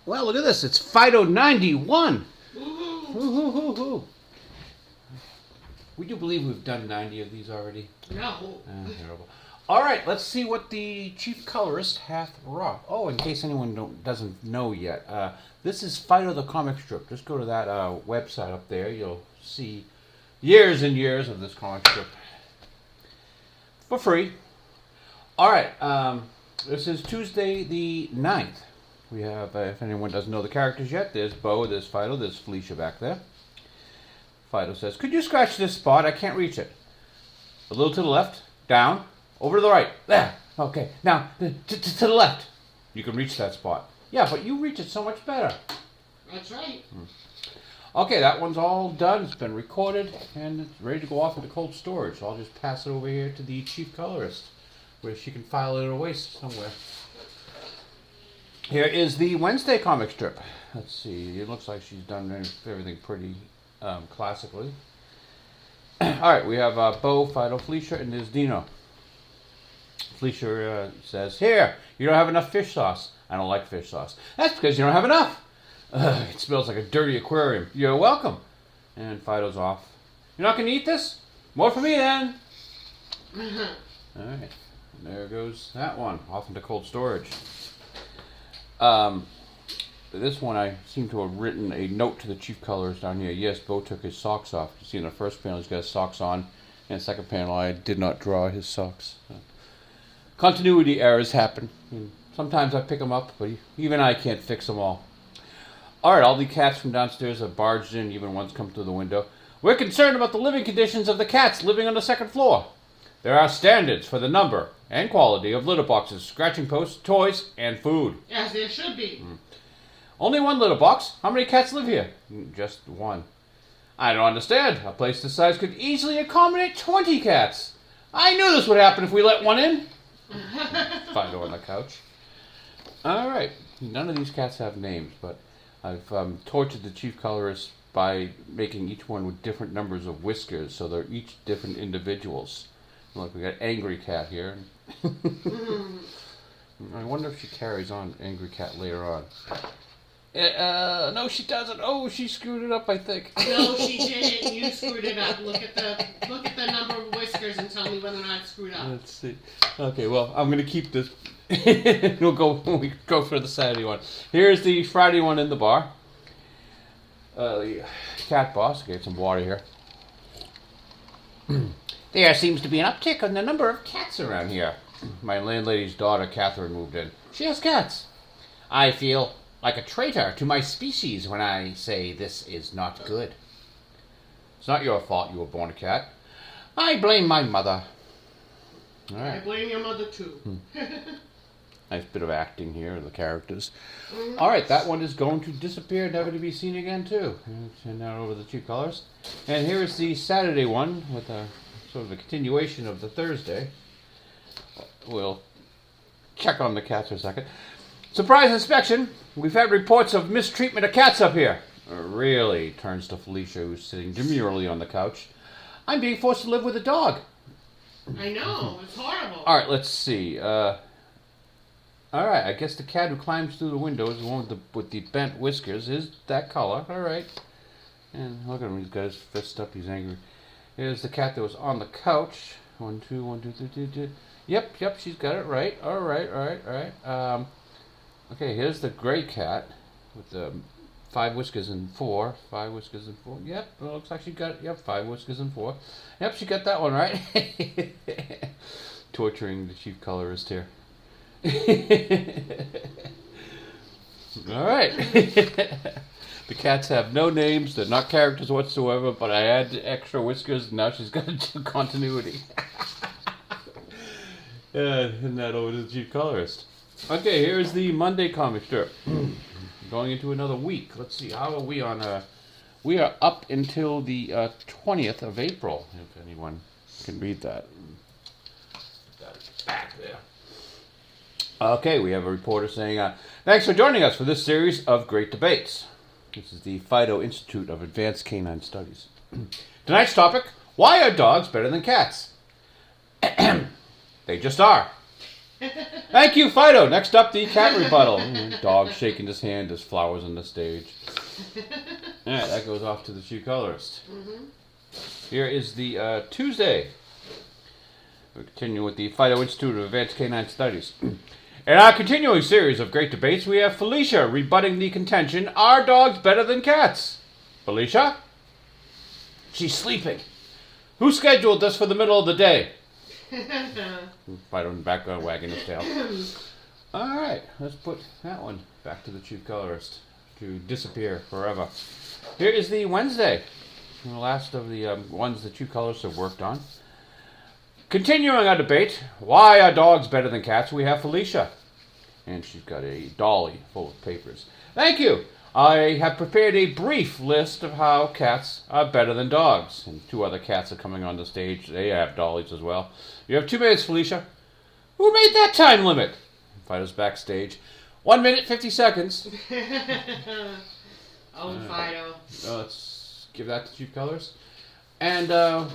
Well, look at this. It's Fido 91. Woo-hoo. Would you believe we've done 90 of these already? No. Terrible. All right, let's see what the chief colorist hath wrought. Oh, in case anyone doesn't know yet, this is Fido the comic strip. Just go to that website up there. You'll see years and years of this comic strip for free. All right, this is Tuesday the 9th. We have, if anyone doesn't know the characters yet, there's Bo, there's Fido, there's Felicia back there. Fido says, "Could you scratch this spot? I can't reach it." A little to the left, down, over to the right. There. Okay. Now, to the left. You can reach that spot. Yeah, but you reach it so much better. That's right. Okay, that one's all done. It's been recorded, and it's ready to go off into cold storage. So I'll just pass it over here to the chief colorist, where she can file it away somewhere. Here is the Wednesday comic strip. Let's see. It looks like she's done everything pretty classically. All right, we have Bo, Fido, Felicia, and there's Dino. Felicia says, "Here, you don't have enough fish sauce." "I don't like fish sauce." "That's because you don't have enough." "Ugh, it smells like a dirty aquarium." "You're welcome." And Fido's off. "You're not going to eat this? More for me then." All right, and there goes that one off into cold storage. This one I seem to have written a note to the chief colorist down here. Yes, Bo took his socks off. You see in the first panel he's got his socks on, and the second panel I did not draw his socks. Continuity errors happen. Sometimes I pick them up, but even I can't fix them all. All right, all the cats from downstairs have barged in, even one's come through the window. "We're concerned about the living conditions of the cats living on the second floor. There are standards for the number and quality of litter boxes, scratching posts, toys, and food." As there should be. "Only one litter box. How many cats live here?" "Just one." "I don't understand. A place this size could easily accommodate 20 cats. I knew this would happen if we let one in." Fido on the couch. All right. None of these cats have names, but I've tortured the chief colorist by making each one with different numbers of whiskers, so they're each different individuals. Look, we got Angry Cat here. I wonder if she carries on Angry Cat later on. No, she doesn't. Oh, she screwed it up, I think. No, she didn't. You screwed it up. Look at the number of whiskers and tell me whether or not it's screwed up. Let's see. Okay, well, we go for the Saturday one. Here's the Friday one in the bar. The cat boss gave some water here. "There seems to be an uptick on the number of cats around here. My landlady's daughter, Catherine, moved in. She has cats. I feel like a traitor to my species when I say this is not good." "It's not your fault you were born a cat." "I blame my mother." All right. I blame your mother too. Nice bit of acting here of the characters. All right, that one is going to disappear, never to be seen again, too. Turn that over the chief colors. And here is the Saturday one with a sort of a continuation of the Thursday. We'll check on the cats for a second. "Surprise inspection. We've had reports of mistreatment of cats up here." "Really?" Turns to Felicia, who's sitting demurely on the couch. "I'm being forced to live with a dog." I know. It's horrible. All right, let's see. All right, I guess the cat who climbs through the window is the one with the bent whiskers. Is that color? All right. And look at him. He's got his fist up. He's angry. Here's the cat that was on the couch. 1, 2, 1, 2, 3, 2, 2. Yep. She's got it right. All right. Okay, here's the gray cat with the 5 whiskers and 4. 5 whiskers and 4. Yep, it looks like she got it. Yep, 5 whiskers and 4. Yep, she got that one right. Torturing the chief colorist here. All right. The cats have no names. They're not characters whatsoever, but I add extra whiskers, and now she's got to do continuity. And that over to the chief colorist. Okay, here's the Monday comic strip. Going into another week. Let's see, how are we on? We are up until the 20th of April, if anyone can read that. That's back there. Okay, we have a reporter saying, "Thanks for joining us for this series of great debates." This is the Fido Institute of Advanced Canine Studies. Tonight's topic, why are dogs better than cats? They just are. Thank you, Fido. Next up, the cat rebuttal. Dog shaking his hand as flowers on the stage. All right, that goes off to the chief colorist. Here is the Tuesday. We'll continue with the Fido Institute of Advanced Canine Studies. In our continuing series of great debates, we have Felicia rebutting the contention, are dogs better than cats? Felicia? She's sleeping. Who scheduled this for the middle of the day? Fido in the background wagging his tail. All right, let's put that one back to the chief colorist to disappear forever. Here is the Wednesday, the last of the ones the chief colorists have worked on. Continuing our debate, why are dogs better than cats? We have Felicia, and she's got a dolly full of papers. Thank you. I have prepared a brief list of how cats are better than dogs. And 2 other cats are coming on the stage. They have dollies as well. You have 2 minutes, Felicia. Who made that time limit? Fido's backstage. 1 minute, 50 seconds. Fido. Let's give that to Chief Colors. And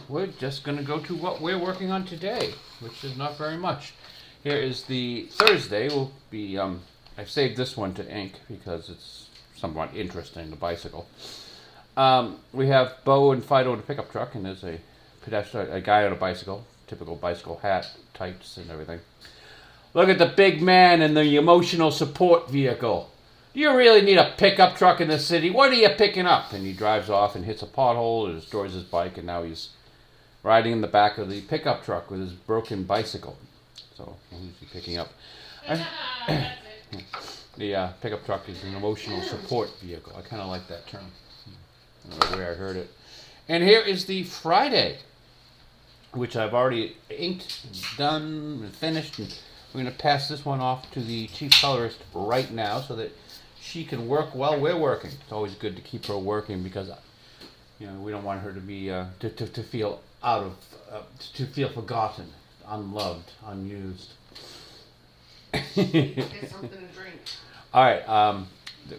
we're just going to go to what we're working on today, which is not very much. Here is the Thursday. Will be I've saved this one to ink because it's somewhat interesting, the bicycle. We have Bo and Fido in a pickup truck, and there's a pedestrian, a guy on a bicycle, typical bicycle hat, tights, and everything. Look at the big man in the emotional support vehicle. Do you really need a pickup truck in the city? What are you picking up? And he drives off and hits a pothole and destroys his bike, and now he's riding in the back of the pickup truck with his broken bicycle. So, who's he picking up? The pickup truck is an emotional support vehicle. I kind of like that term. I don't know where I heard it. And here is the Friday, which I've already inked, done, and finished. And we're going to pass this one off to the chief colorist right now so that she can work while we're working. It's always good to keep her working because, we don't want her to be to feel out of to feel forgotten, unloved, unused. Get something to drink. All right. Of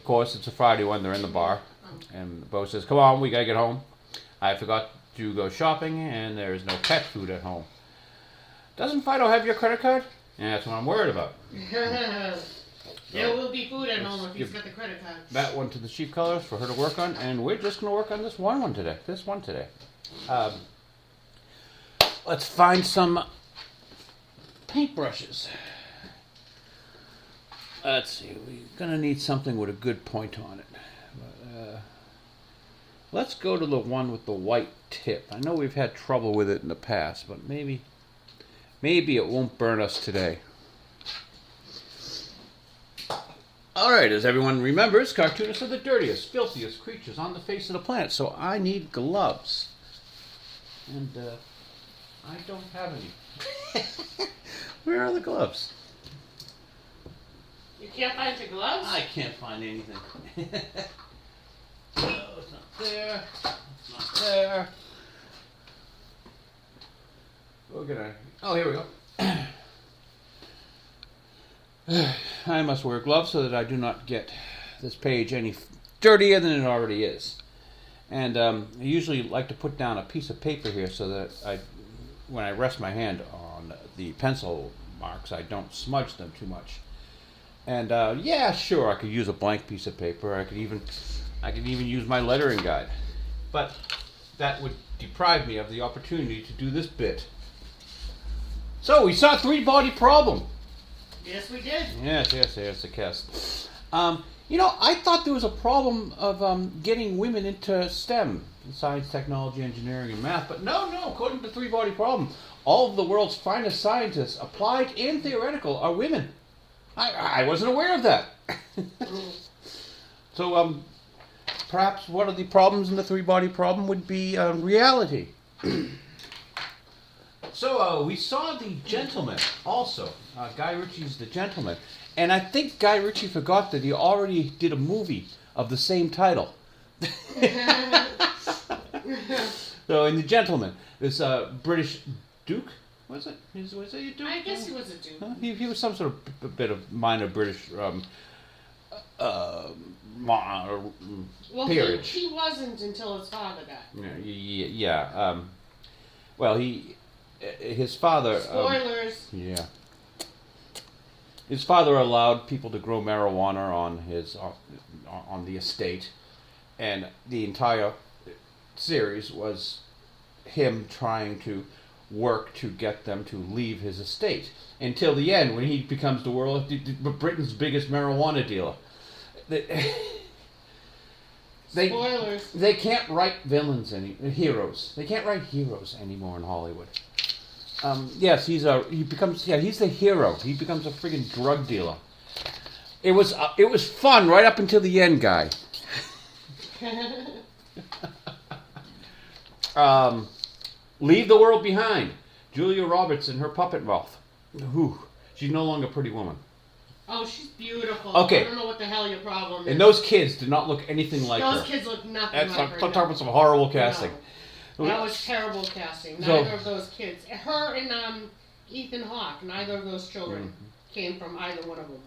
course, it's a Friday when they're in the bar, and Bo says, "Come on, we gotta get home. I forgot to go shopping, and there's no pet food at home." Doesn't Fido have your credit card? Yeah, that's what I'm worried about. There will be food at home if he's got the credit card. That one to the chief colors for her to work on, and we're just gonna work on this one today. Let's find some paintbrushes. Let's see, we're going to need something with a good point on it. But, let's go to the one with the white tip. I know we've had trouble with it in the past, but maybe it won't burn us today. Alright, as everyone remembers, cartoonists are the dirtiest, filthiest creatures on the face of the planet, so I need gloves. And I don't have any. Where are the gloves? You can't find your gloves? I can't find anything. No, it's not there. It's not there. We're gonna. Oh, here we go. I must wear gloves so that I do not get this page any dirtier than it already is. And I usually like to put down a piece of paper here so that when I rest my hand on the pencil marks, I don't smudge them too much. And yeah, sure, I could use a blank piece of paper. I could even use my lettering guide, but that would deprive me of the opportunity to do this bit. So we saw 3-body problem. Yes, we did. Yes, the cast. I thought there was a problem of getting women into STEM, science, technology, engineering, and math, but no. According to the 3-body problem, all of the world's finest scientists, applied and theoretical, are women. I wasn't aware of that. So, perhaps one of the problems in the 3-body problem would be reality. So, we saw The Gentleman also. Guy Ritchie's The Gentleman. And I think Guy Ritchie forgot that he already did a movie of the same title. So, in The Gentleman, this British Duke. Was it a Duke? I guess he was a Duke. He was some sort of bit of minor British peerage. He wasn't until his father died. Yeah. Well, his father. Spoilers. Yeah. his father allowed people to grow marijuana on the estate, and the entire series was him trying to work to get them to leave his estate until the end when he becomes Britain's biggest marijuana dealer. Spoilers. They can't write heroes. They can't write heroes anymore in Hollywood. Yes, he's the hero. He becomes a friggin' drug dealer. It was fun right up until the end, guy. Leave the World Behind. Julia Roberts and her puppet mouth. Whew. She's no longer a pretty woman. Oh, she's beautiful. Okay. I don't know what the hell your problem is. And those kids did not look anything like her. Those kids look nothing That's like her. I'm talking about some horrible casting. No. That was terrible casting. Neither of those kids. Her and Ethan Hawke, neither of those children came from either one of them.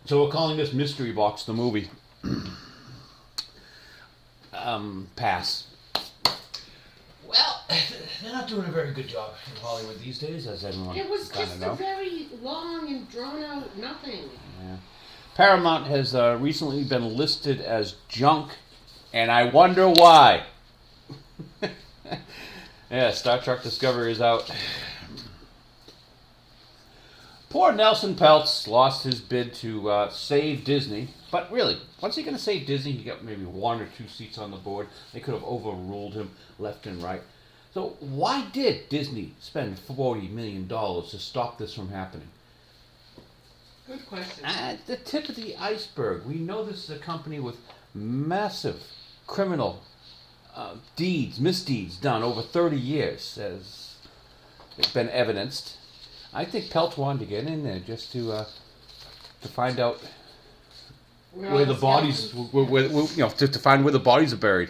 So we're calling this Mystery Box the movie. Pass. Well, they're not doing a very good job in Hollywood these days, as everyone It was kind just of know. a very long and drawn out nothing. Yeah. Paramount has recently been listed as junk, and I wonder why. Yeah, Star Trek Discovery is out. Poor Nelson Peltz lost his bid to save Disney. But really, what's he going to save Disney? He got maybe 1 or 2 seats on the board. They could have overruled him left and right. So why did Disney spend $40 million to stop this from happening? Good question. At the tip of the iceberg. We know this is a company with massive criminal misdeeds done over 30 years, as it's been evidenced. I think Peltz wanted to get in there just to find out where the bodies, to find where the bodies are buried.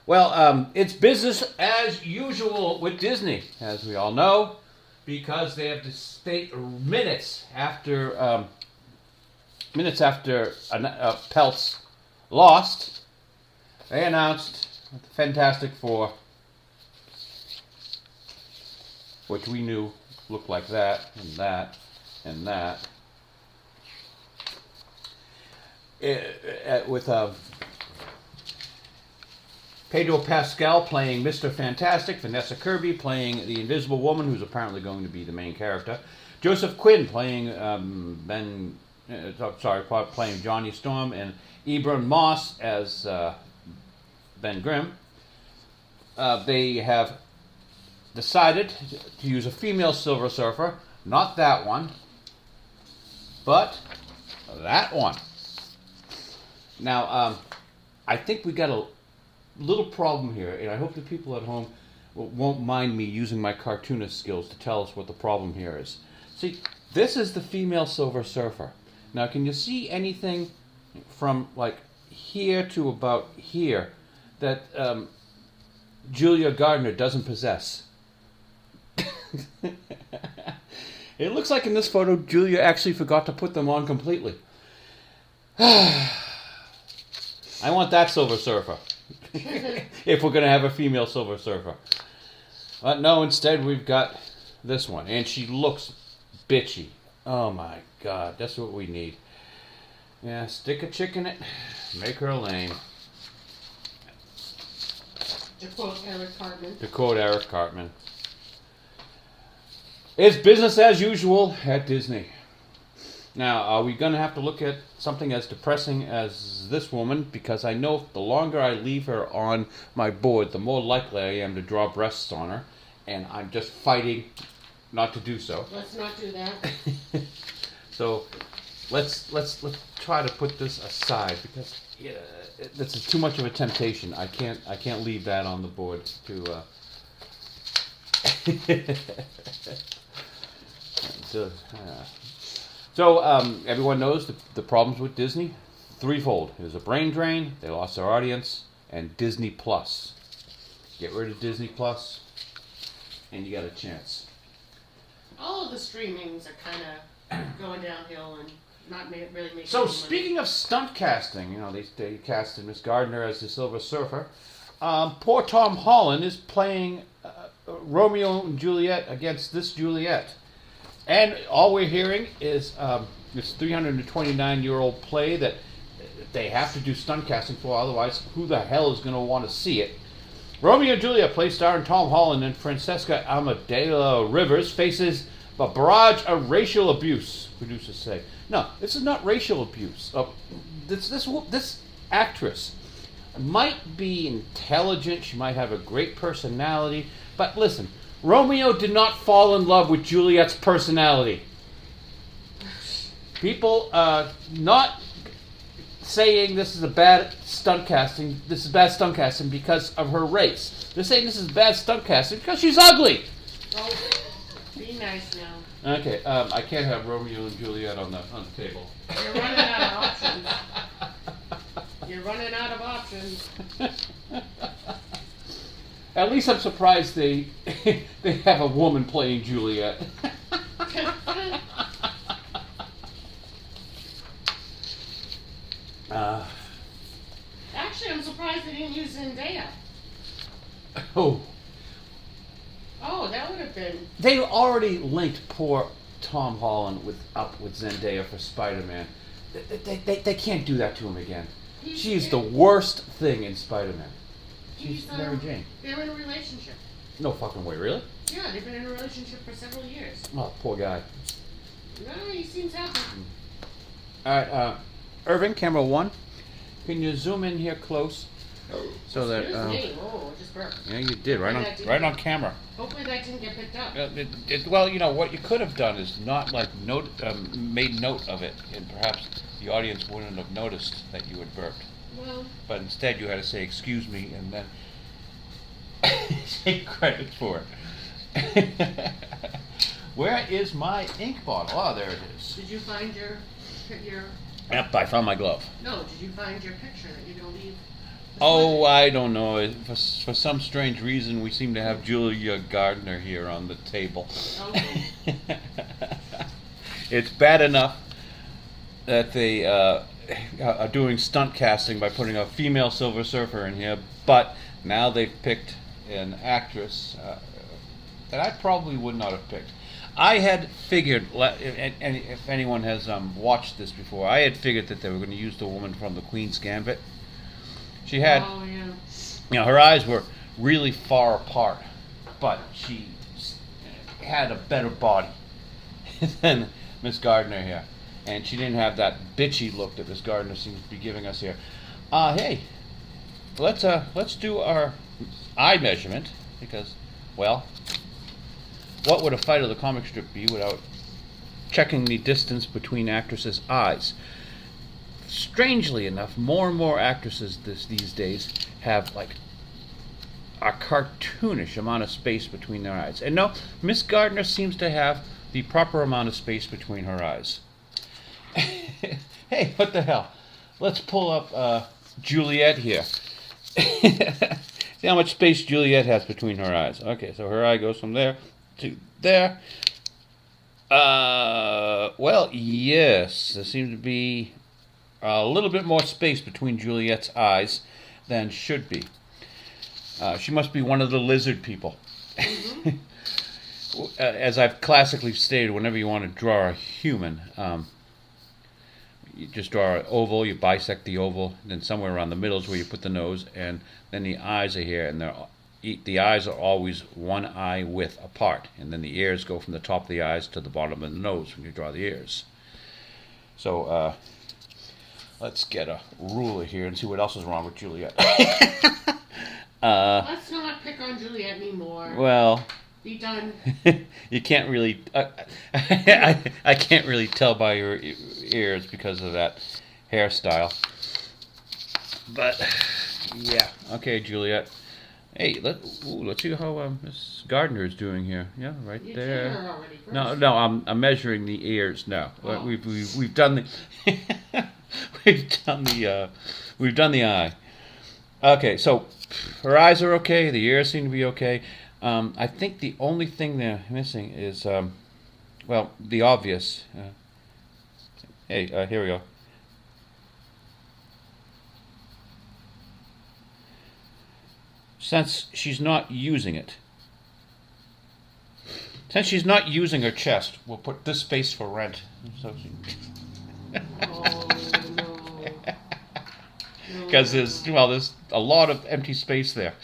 Well, it's business as usual with Disney, as we all know, because they have to state minutes after Peltz lost, they announced the Fantastic Four, which we knew looked like that and that and that. With Pedro Pascal playing Mr. Fantastic, Vanessa Kirby playing the Invisible Woman, who's apparently going to be the main character, Joseph Quinn playing playing Johnny Storm, and Ibram Moss as Ben Grimm. They have decided to use a female Silver Surfer, not that one, but that one. Now, I think we got a little problem here, and I hope the people at home won't mind me using my cartoonist skills to tell us what the problem here is. See, this is the female Silver Surfer. Now, can you see anything from like here to about here that Julia Gardner doesn't possess? It looks like in this photo, Julia actually forgot to put them on completely. I want that Silver Surfer. If we're going to have a female Silver Surfer. But no, instead we've got this one. And she looks bitchy. Oh my God, that's what we need. Yeah, stick a chick in it, make her lame. To quote Eric Cartman. It's business as usual at Disney. Now, are we going to have to look at something as depressing as this woman? Because I know the longer I leave her on my board, the more likely I am to draw breasts on her. And I'm just fighting not to do so. Let's not do that. So, let's try to put this aside, because this is too much of a temptation. I can't leave that on the board to. So everyone knows the problems with Disney. Threefold. There's a brain drain, they lost their audience, and Disney Plus. Get rid of Disney Plus, and you got a chance. All of the streamings are kind of going downhill and not really making So any speaking money. of stunt casting, they casted Miss Gardner as the Silver Surfer. Poor Tom Holland is playing Romeo and Juliet against this Juliet. And all we're hearing is this 329-year-old play that they have to do stunt casting for, otherwise who the hell is going to want to see it? Romeo and Juliet, play starring Tom Holland and Francesca Amadeo Rivers, faces a barrage of racial abuse, producers say. No, this is not racial abuse. This actress might be intelligent, she might have a great personality, but listen, Romeo did not fall in love with Juliet's personality. People not saying this is a bad stunt casting, this is bad stunt casting because of her race. They're saying this is bad stunt casting because she's ugly. Oh, be nice now. Okay, I can't have Romeo and Juliet on the table. You're running out of options. You're running out of options. At least I'm surprised they have a woman playing Juliet. Actually, I'm surprised they didn't use Zendaya. Oh. Oh, that would have been. They already linked poor Tom Holland up with Zendaya for Spider-Man. They can't do that to him again. She's the worst thing in Spider-Man. She's Mary Jane. They're in a relationship. No fucking way, really? Yeah, they've been in a relationship for several years. Oh, poor guy. No, he seems happy. Alright, Irving, camera 1. Can you zoom in here close? So that Excuse me. Oh, I just burped. yeah, you did right on camera. Hopefully that didn't get picked up. Well, you know what you could have done is not like made note of it, and perhaps the audience wouldn't have noticed that you had burped. Well, But instead, you had to say "excuse me" and then take credit for it. Where is my ink bottle? Oh, there it is. did you find your? Yep, I found my glove. No, did you find your picture that you're gonna leave? Oh, I don't know. For some strange reason, we seem to have Julia Gardner here on the table. Okay. It's bad enough that they are doing stunt casting by putting a female Silver Surfer in here, but now they've picked an actress that I probably would not have picked. I had figured, and if anyone has watched this before, I had figured that they were going to use the woman from the Queen's Gambit. She had, Oh yeah. you know, her eyes were really far apart, but she had a better body than Miss Gardner here, and she didn't have that bitchy look that Miss Gardner seems to be giving us here. Hey, let's do our eye measurement because, well, what would a fight of the comic strip be without checking the distance between actresses' eyes? Strangely enough, more and more actresses these days have like a cartoonish amount of space between their eyes. And no, Miss Gardner seems to have the proper amount of space between her eyes. Hey, what the hell? Let's pull up Juliet here. See how much space Juliet has between her eyes. Okay, so her eye goes from there to there. Well, yes, there seems to be a little bit more space between Juliet's eyes than should be. She must be one of the lizard people. Mm-hmm. As I've classically stated, whenever you want to draw a human, you just draw an oval, you bisect the oval, then somewhere around the middle is where you put the nose, and then the eyes are here, and the eyes are always one eye width apart, and then the ears go from the top of the eyes to the bottom of the nose when you draw the ears. So, let's get a ruler here and see what else is wrong with Juliet. Let's not pick on Juliet anymore. Well, Be done. you can't really. I can't really tell by your ears because of that hairstyle. But yeah, okay, Juliet. Hey, let's see how Miss Gardner is doing here. Yeah, right You there. did her already first. No, I'm measuring the ears now. Oh. We've done the we've done the eye. Okay, so her eyes are okay. The ears seem to be okay. I think the only thing they're missing is well, the obvious. Hey, here we go. Since she's not using it. Since she's not using her chest, we'll put this space for rent. So Oh no. because there's a lot of empty space there.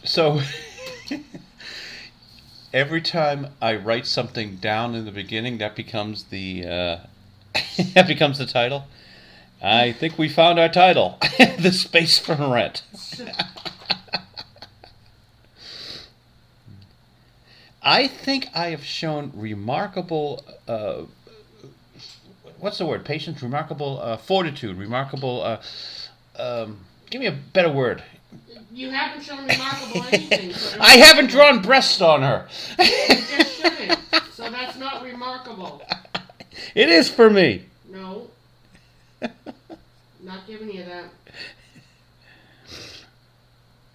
So every time I write something down in the beginning, that becomes the that becomes the title. I think we found our title, The Space for Rent. I think I have shown remarkable, what's the word? Patience, remarkable fortitude, remarkable. Give me a better word. You haven't shown remarkable anything. So I haven't drawn breasts on her. You just shouldn't. So that's not remarkable. It is for me. No. Not giving you that.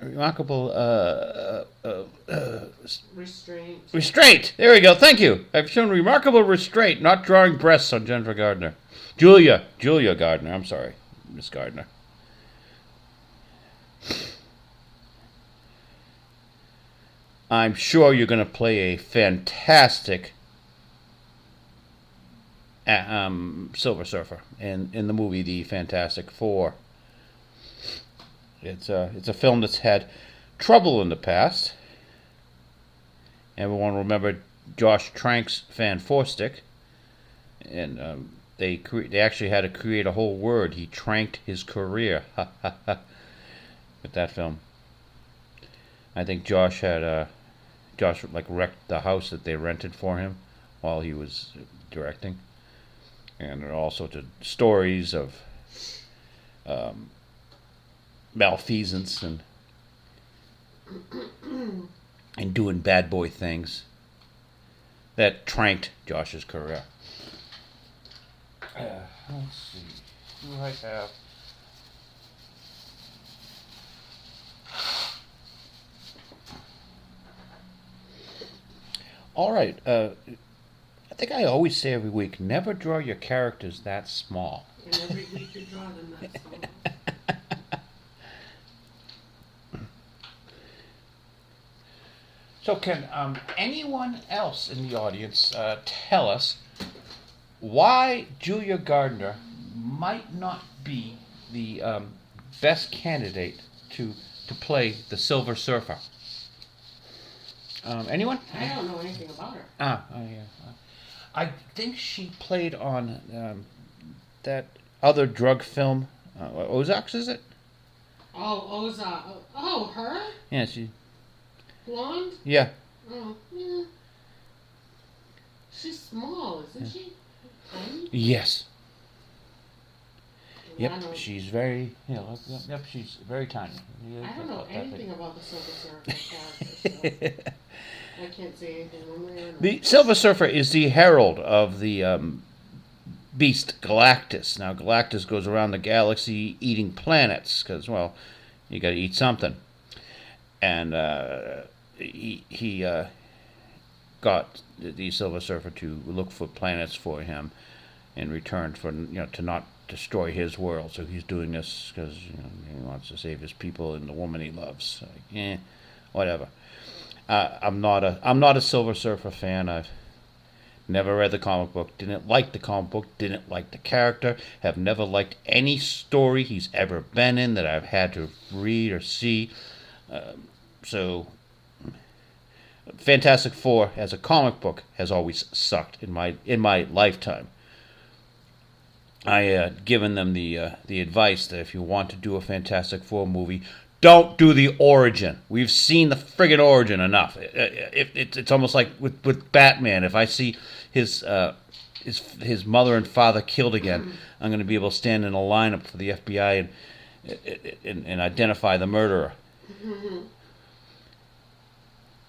Remarkable Restraint. restraint. There we go. Thank you. I've shown remarkable restraint, not drawing breasts on Jennifer Gardner. Julia Gardner. I'm sorry, Miss Gardner. I'm sure you're going to play a fantastic Silver Surfer in the movie The Fantastic Four. It's a film that's had trouble in the past. Everyone remember Josh Trank's Fan Four Stick, and they actually had to create a whole word. He tranked his career with that film. I think Josh wrecked the house that they rented for him while he was directing, and there are all sorts of stories of malfeasance and doing bad boy things that tranked Josh's career. Let's see. Who do I have? All right. I think I always say every week, never draw your characters that small. And every week you draw them that small. So can anyone else in the audience tell us why Julia Gardner might not be the best candidate to play the Silver Surfer? Anyone? I don't know anything about her. Yeah. I think she played on that other drug film, Ozarks, is it? Oh, Ozark. Oh, her? Yeah, she. Blonde? Yeah. Oh, yeah. She's small, isn't she? Tiny? Yes. Yeah, Yep, she's very. Yep, she's very tiny. I don't know anything about the Silver Surfer character, so I can't say anything one way or another. The Silver Surfer is the herald of the beast Galactus. Now, Galactus goes around the galaxy eating planets because, well, you got to eat something. And he got the Silver Surfer to look for planets for him in return for to not destroy his world. So he's doing this because he wants to save his people and the woman he loves. Whatever. I'm not a Silver Surfer fan. I've never read the comic book. Didn't like the comic book. Didn't like the character. Have never liked any story he's ever been in that I've had to read or see. So, Fantastic Four as a comic book has always sucked in my lifetime. I given them the advice that if you want to do a Fantastic Four movie, don't do the origin. We've seen the friggin' origin enough. It's almost like with Batman. If I see his mother and father killed again, I'm going to be able to stand in a lineup for the FBI and identify the murderer.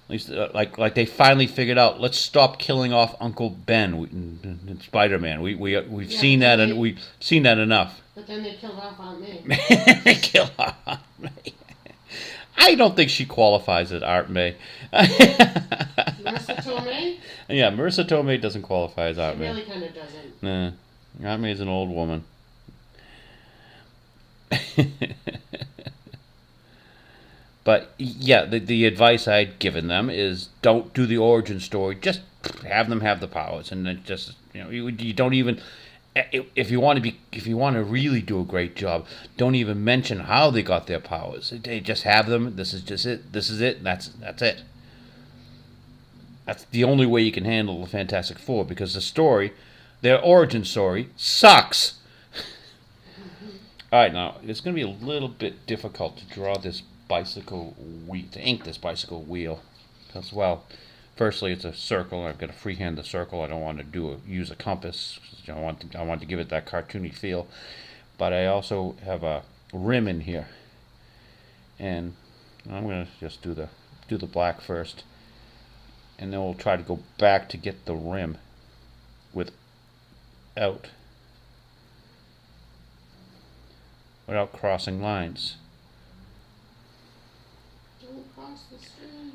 At least, like they finally figured out. Let's stop killing off Uncle Ben in Spider-Man. We've seen that and we've seen that enough. But then they killed off Aunt May. They killed off Aunt May. I don't think she qualifies as Aunt May. Marissa Tomei? Yeah, Marissa Tomei doesn't qualify as Aunt May. She really kind of doesn't. Nah, Aunt May's an old woman. But yeah, the advice I'd given them is don't do the origin story. Just have them have the powers, and then just you don't even if you want to be if you want to really do a great job, don't even mention how they got their powers. They just have them. This is just it. This is it. And that's it. That's the only way you can handle the Fantastic Four because the story, their origin story, sucks. All right, now it's going to be a little bit difficult to draw this bicycle wheel, to ink this bicycle wheel, because well, firstly it's a circle. I've got to freehand the circle. I don't want to use a compass. I want to give it that cartoony feel, but I also have a rim in here, and I'm going to just do the black first, and then we'll try to go back to get the rim without crossing lines. Don't cross the stream.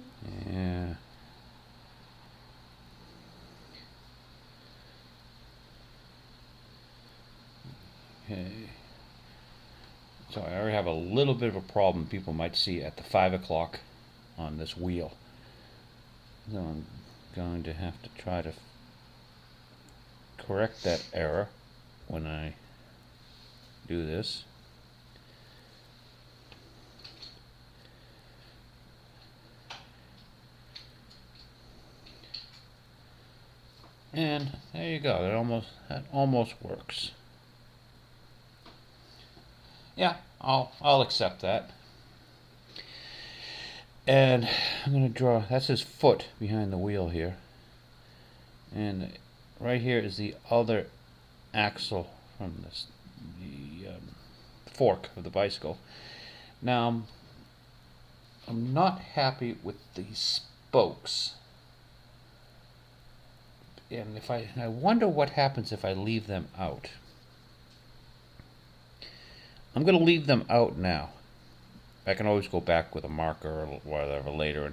Yeah. Okay. So I already have a little bit of a problem people might see at the 5 o'clock on this wheel. So I'm going to have to try to correct that error when I do this. And there you go. That almost works. Yeah, I'll accept that. And I'm gonna draw. That's his foot behind the wheel here. And right here is the other axle from the fork of the bicycle. Now I'm not happy with the spokes. And I wonder what happens if I leave them out. I'm going to leave them out now. I can always go back with a marker or whatever later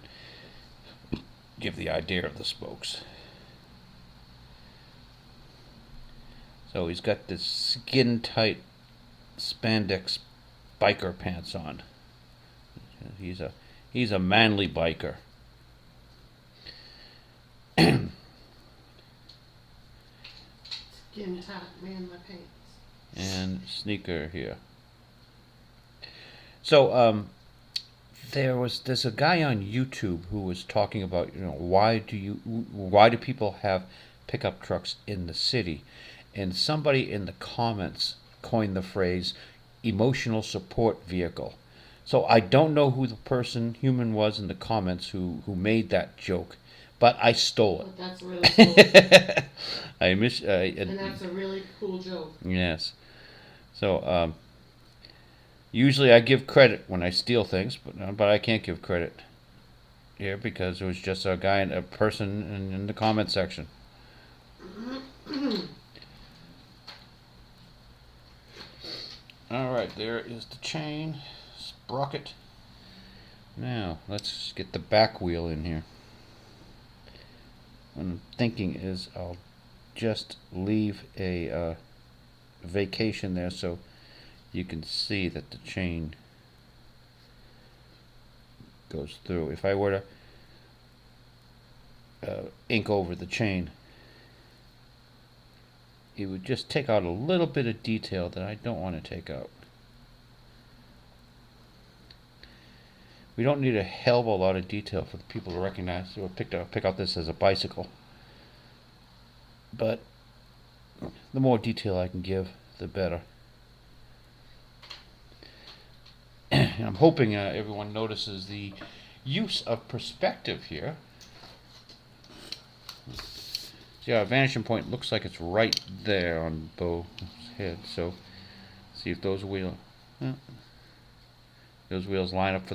and give the idea of the spokes. So he's got this skin tight spandex biker pants on. He's a manly biker. Skin tight man my pants. And sneaker here. So there's a guy on YouTube who was talking about why do people have pickup trucks in the city, and somebody in the comments coined the phrase emotional support vehicle. So I don't know who the human was in the comments who made that joke, but I stole it. But that's really cool. And that's a really cool joke. Yes. So usually I give credit when I steal things, but I can't give credit here because it was just a person in the comment section. All right, there is the chain sprocket. Now let's get the back wheel in here. What I'm thinking is I'll just leave a vacation there so you can see that the chain goes through. If I were to ink over the chain, it would just take out a little bit of detail that I don't want to take out. We don't need a hell of a lot of detail for the people to recognize or pick out this as a bicycle. But the more detail I can give, the better. And I'm hoping everyone notices the use of perspective here. See, our vanishing point looks like it's right there on Bo's head. So, see if those wheels line up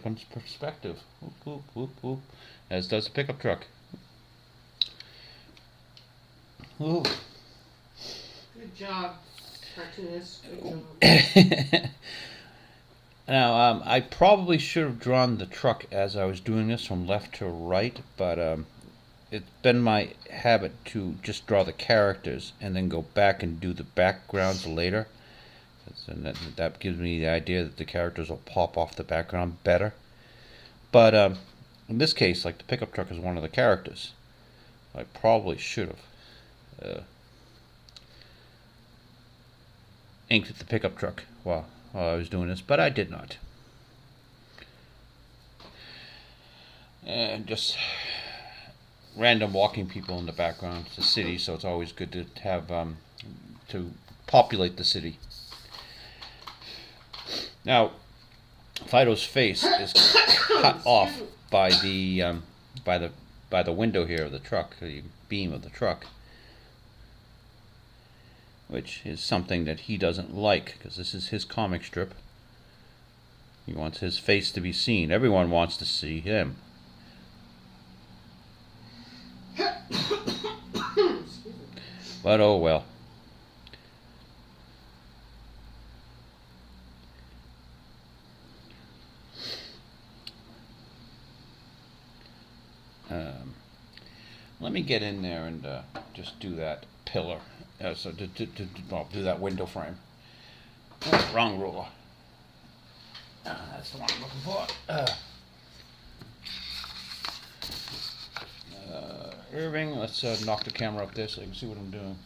on perspective. Whoop, whoop, whoop, whoop, as does the pickup truck. Ooh. Good job, cartoonist. Good job. Now, I probably should have drawn the truck as I was doing this from left to right, but it's been my habit to just draw the characters and then go back and do the backgrounds later. And that gives me the idea that the characters will pop off the background better. But in this case, like the pickup truck is one of the characters. I probably should have inked the pickup truck while I was doing this, but I did not. And just random walking people in the background. It's a city, so it's always good to have to populate the city. Now, Fido's face is cut off by the window here of the truck, the beam of the truck, which is something that he doesn't like, because this is his comic strip. He wants his face to be seen. Everyone wants to see him. But oh well. Let me get in there and just do that pillar. Do that window frame. Oh, wrong ruler. That's the one I'm looking for. Irving, let's knock the camera up there so you can see what I'm doing.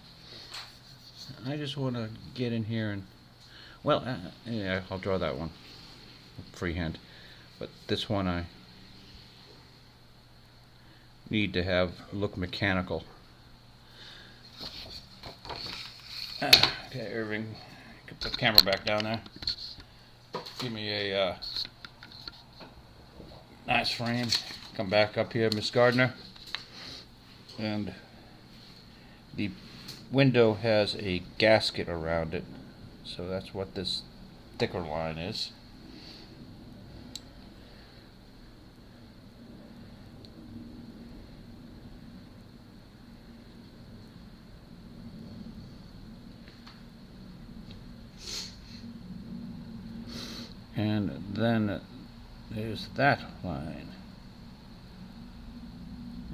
I just want to get in here and, well, yeah, I'll draw that one freehand. But this one I need to have look mechanical. Okay, Irving, put the camera back down there. Give me a nice frame. Come back up here, Miss Gardner. And the window has a gasket around it, so that's what this thicker line is. And then there's that line.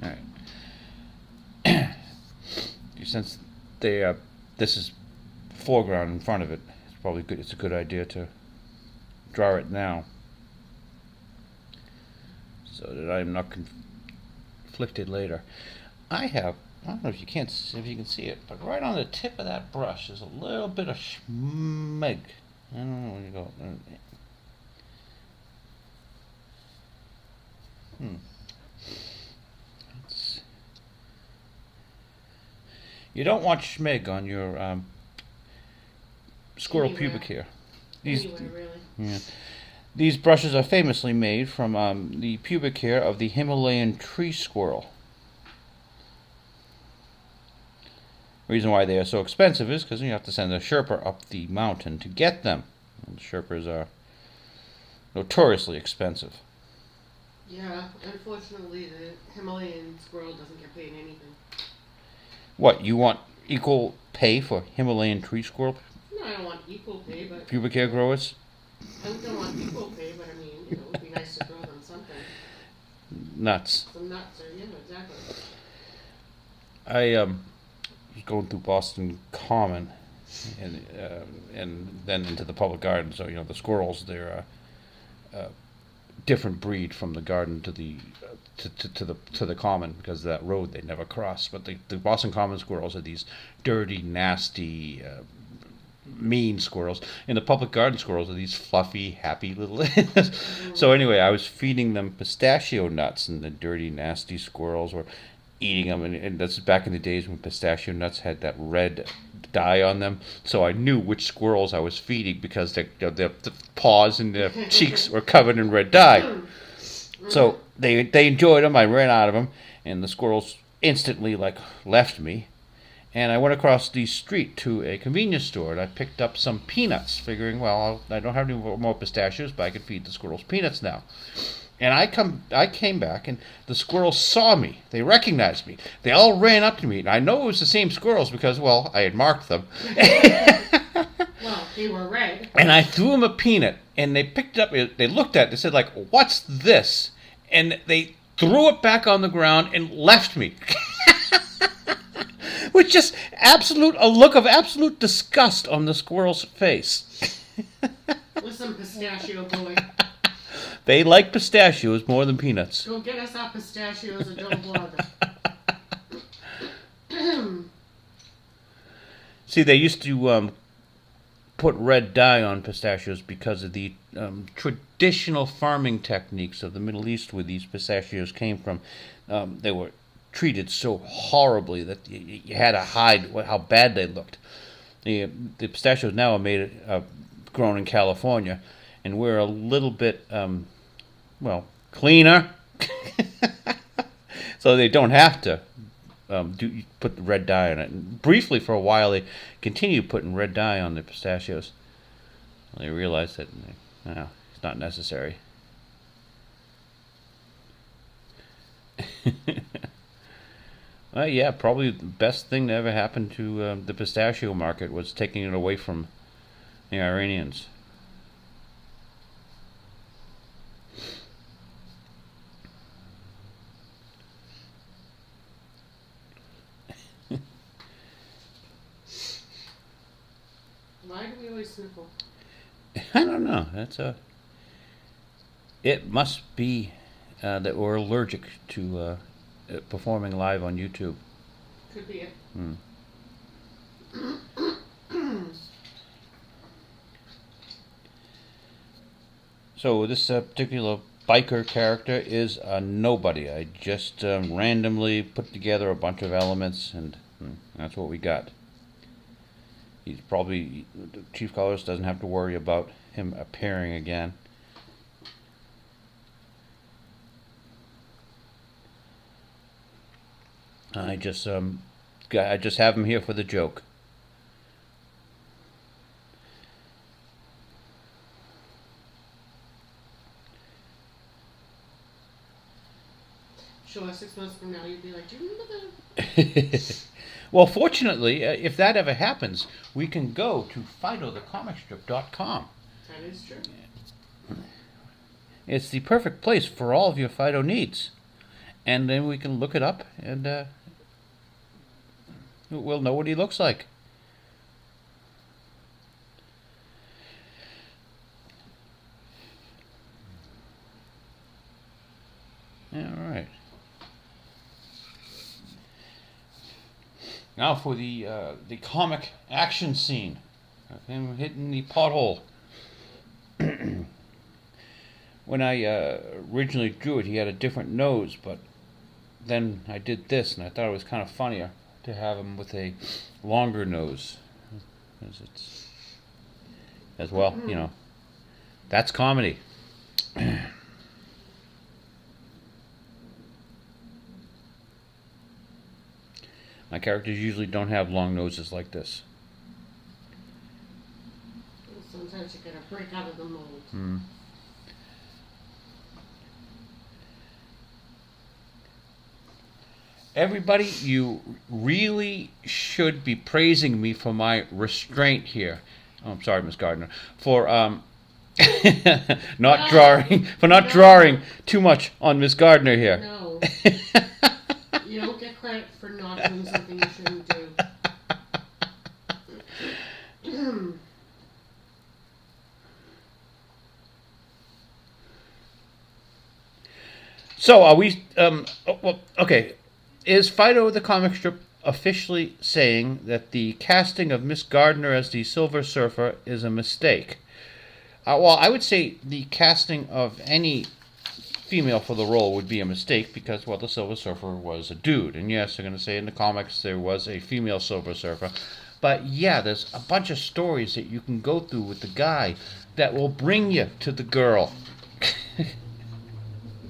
All right. Since this is foreground in front of it, it's probably good. It's a good idea to draw it now, so that I'm not conflicted later. I don't know if you can see it, but right on the tip of that brush is a little bit of schmeg. I don't know where you go. You don't want schmeg on your squirrel Anywhere. pubic hair. Anywhere, really. Yeah. These brushes are famously made from the pubic hair of the Himalayan tree squirrel. The reason why they are so expensive is because you have to send a Sherpa up the mountain to get them. And Sherpas are notoriously expensive. Yeah, unfortunately, the Himalayan squirrel doesn't get paid anything. What, you want equal pay for Himalayan tree squirrel No, I don't want equal pay, but pubic hair growers? I don't want equal pay, but I mean, it would be nice to grow them something. Nuts. Some nuts, or yeah, exactly. I was going through Boston Common, and then into the public garden. So the squirrels, they're a different breed from the garden to the to the common, because of that road they never cross. But the Boston Common squirrels are these dirty, nasty, mean squirrels, and the public garden squirrels are these fluffy, happy little. So anyway, I was feeding them pistachio nuts, and the dirty, nasty squirrels were eating them, and that's back in the days when pistachio nuts had that red dye on them. So I knew which squirrels I was feeding because the paws and their cheeks were covered in red dye. So they enjoyed them. I ran out of them, and the squirrels instantly left me. And I went across the street to a convenience store, and I picked up some peanuts, figuring, well, I don't have any more pistachios, but I can feed the squirrels peanuts now. And I came back, and the squirrels saw me. They recognized me. They all ran up to me, and I know it was the same squirrels because, well, I had marked them. Well, they were red. And I threw them a peanut, and they picked it up. They looked at it. They said, what's this? And they threw it back on the ground and left me. with just a look of absolute disgust on the squirrel's face. Listen, pistachio boy. They like pistachios more than peanuts. Go get us our pistachios and don't bother. See, they used to put red dye on pistachios because of the traditional farming techniques of the Middle East where these pistachios came from. They were treated so horribly that you had to hide how bad they looked. The pistachios now are made, grown in California, and we're a little bit, cleaner. So they don't have to put the red dye on it. And briefly, for a while, they continued putting red dye on the pistachios. They realized that it's not necessary. Well, yeah, probably the best thing that ever happened to the pistachio market was taking it away from the Iranians. Why do we always sniffle? I don't know. It must be that we're allergic to performing live on YouTube. Could be it. So this particular biker character is a nobody. I just randomly put together a bunch of elements, and that's what we got. He's probably, the chief colorist doesn't have to worry about him appearing again. I just have him here for the joke. Sure, 6 months from now, you'd be like, do you remember that? Well, fortunately, if that ever happens, we can go to FidoTheComicStrip.com. That is true. It's the perfect place for all of your Fido needs. And then we can look it up, and we'll know what he looks like. All right. Now for the comic action scene of him hitting the pothole. When I originally drew it, he had a different nose, but then I did this, and I thought it was kind of funnier to have him with a longer nose, as well, that's comedy. My characters usually don't have long noses like this. Sometimes you gotta break out of the mold. Everybody, you really should be praising me for my restraint here. Oh, I'm sorry, Miss Gardner, for not drawing too much on Miss Gardner here. No. You don't get credit for not doing something you shouldn't do. So are we? Okay. Is Fido the comic strip officially saying that the casting of Miss Gardner as the Silver Surfer is a mistake? Well, I would say the casting of any female for the role would be a mistake because, well, the Silver Surfer was a dude. And yes, they're going to say in the comics there was a female Silver Surfer. But yeah, there's a bunch of stories that you can go through with the guy that will bring you to the girl. You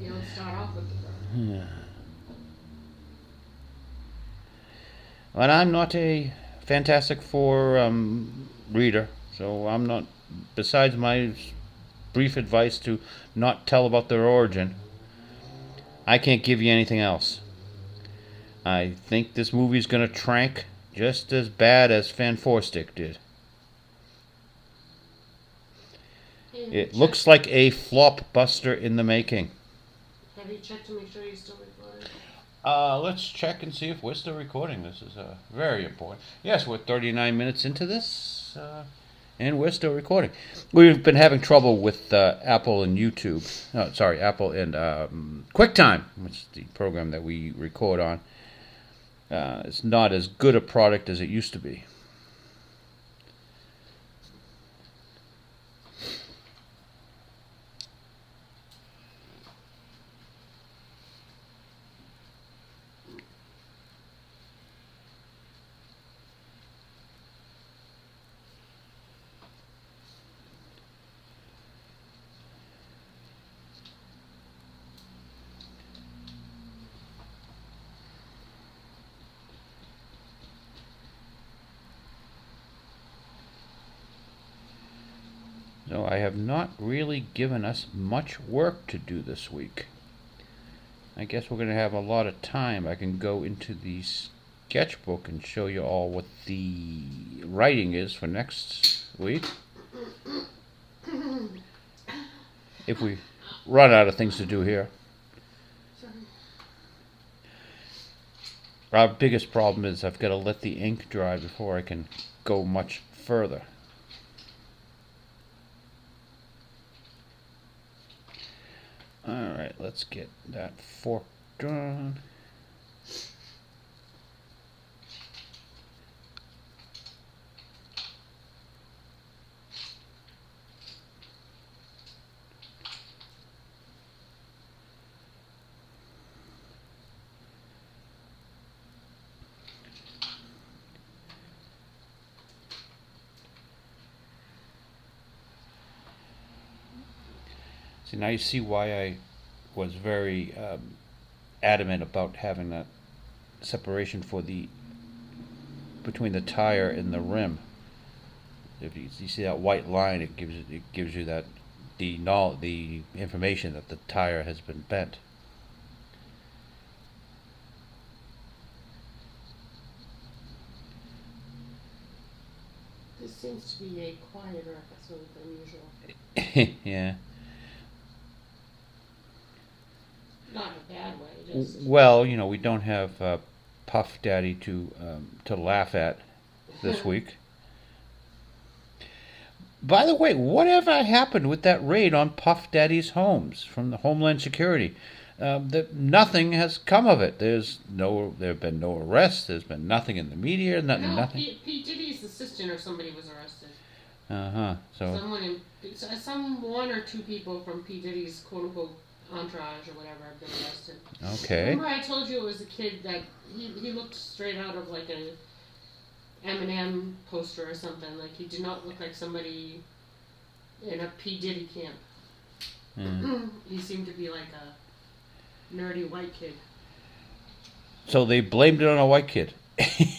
don't start off with the girl. But I'm not a Fantastic Four reader, so I'm not, besides my brief advice to not tell about their origin, I can't give you anything else. I think this movie's going to trank just as bad as Fan Four Stick did. It looks like a flop buster in the making. Have you checked to make sure you're still recording? Let's check and see if we're still recording. This is very important. Yes, we're 39 minutes into this, and we're still recording. We've been having trouble with Apple and YouTube. No, sorry, Apple and QuickTime, which is the program that we record on. It's not as good a product as it used to be. So I have not really given us much work to do this week. I guess we're going to have a lot of time. I can go into the sketchbook and show you all what the writing is for next week. If we run out of things to do here. Our biggest problem is I've got to let the ink dry before I can go much further. Alright, let's get that fork drawn. See, now you see why I was very adamant about having that separation for the between the tire and the rim. If you see that white line, it gives you that the information that the tire has been bent. This seems to be a quieter episode than usual. Yeah. Not in a bad way. Just Well, you know, we don't have Puff Daddy to laugh at this week. By the way, whatever happened with that raid on Puff Daddy's homes from the Homeland Security? Nothing has come of it. There have been no arrests. There's been nothing in the media. Nothing. Pete Diddy's assistant or somebody was arrested. So Some one or two people from P. Diddy's quote unquote entourage or whatever have been arrested. okay. Remember I told you it was a kid that he looked straight out of like a Eminem poster or something. Like he did not look like somebody in a P. Diddy camp. He seemed to be like a nerdy white kid. So they blamed it on a white kid.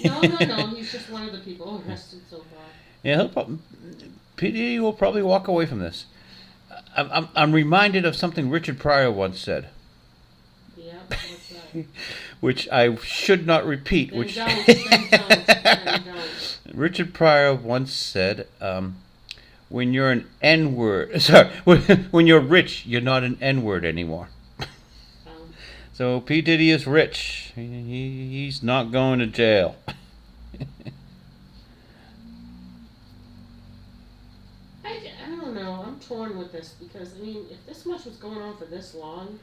No. He's just one of the people arrested so far. Yeah, P. Diddy will probably walk away from this. I'm reminded of something Richard Pryor once said. Yeah, what's that? Which I should not repeat. Then don't. Richard Pryor once said, "When you're an N-word, sorry, when you're rich, you're not an N-word anymore." So P. Diddy is rich. He's not going to jail. I don't know. I'm torn with this because, I mean, if this much was going on for this long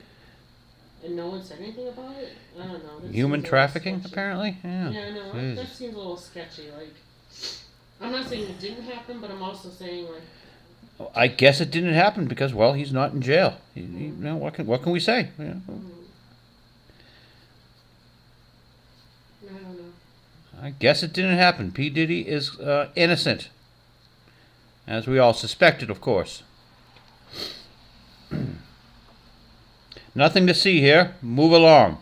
and no one said anything about it, I don't know. Human trafficking, apparently? Yeah. Yeah, I know. That seems a little sketchy. Like, I'm not saying it didn't happen, but I'm also saying, like... I guess it didn't happen because, well, he's not in jail. You know, what can we say? Yeah. I don't know. I guess it didn't happen. P. Diddy is innocent. As we all suspected, of course. Nothing to see here. Move along.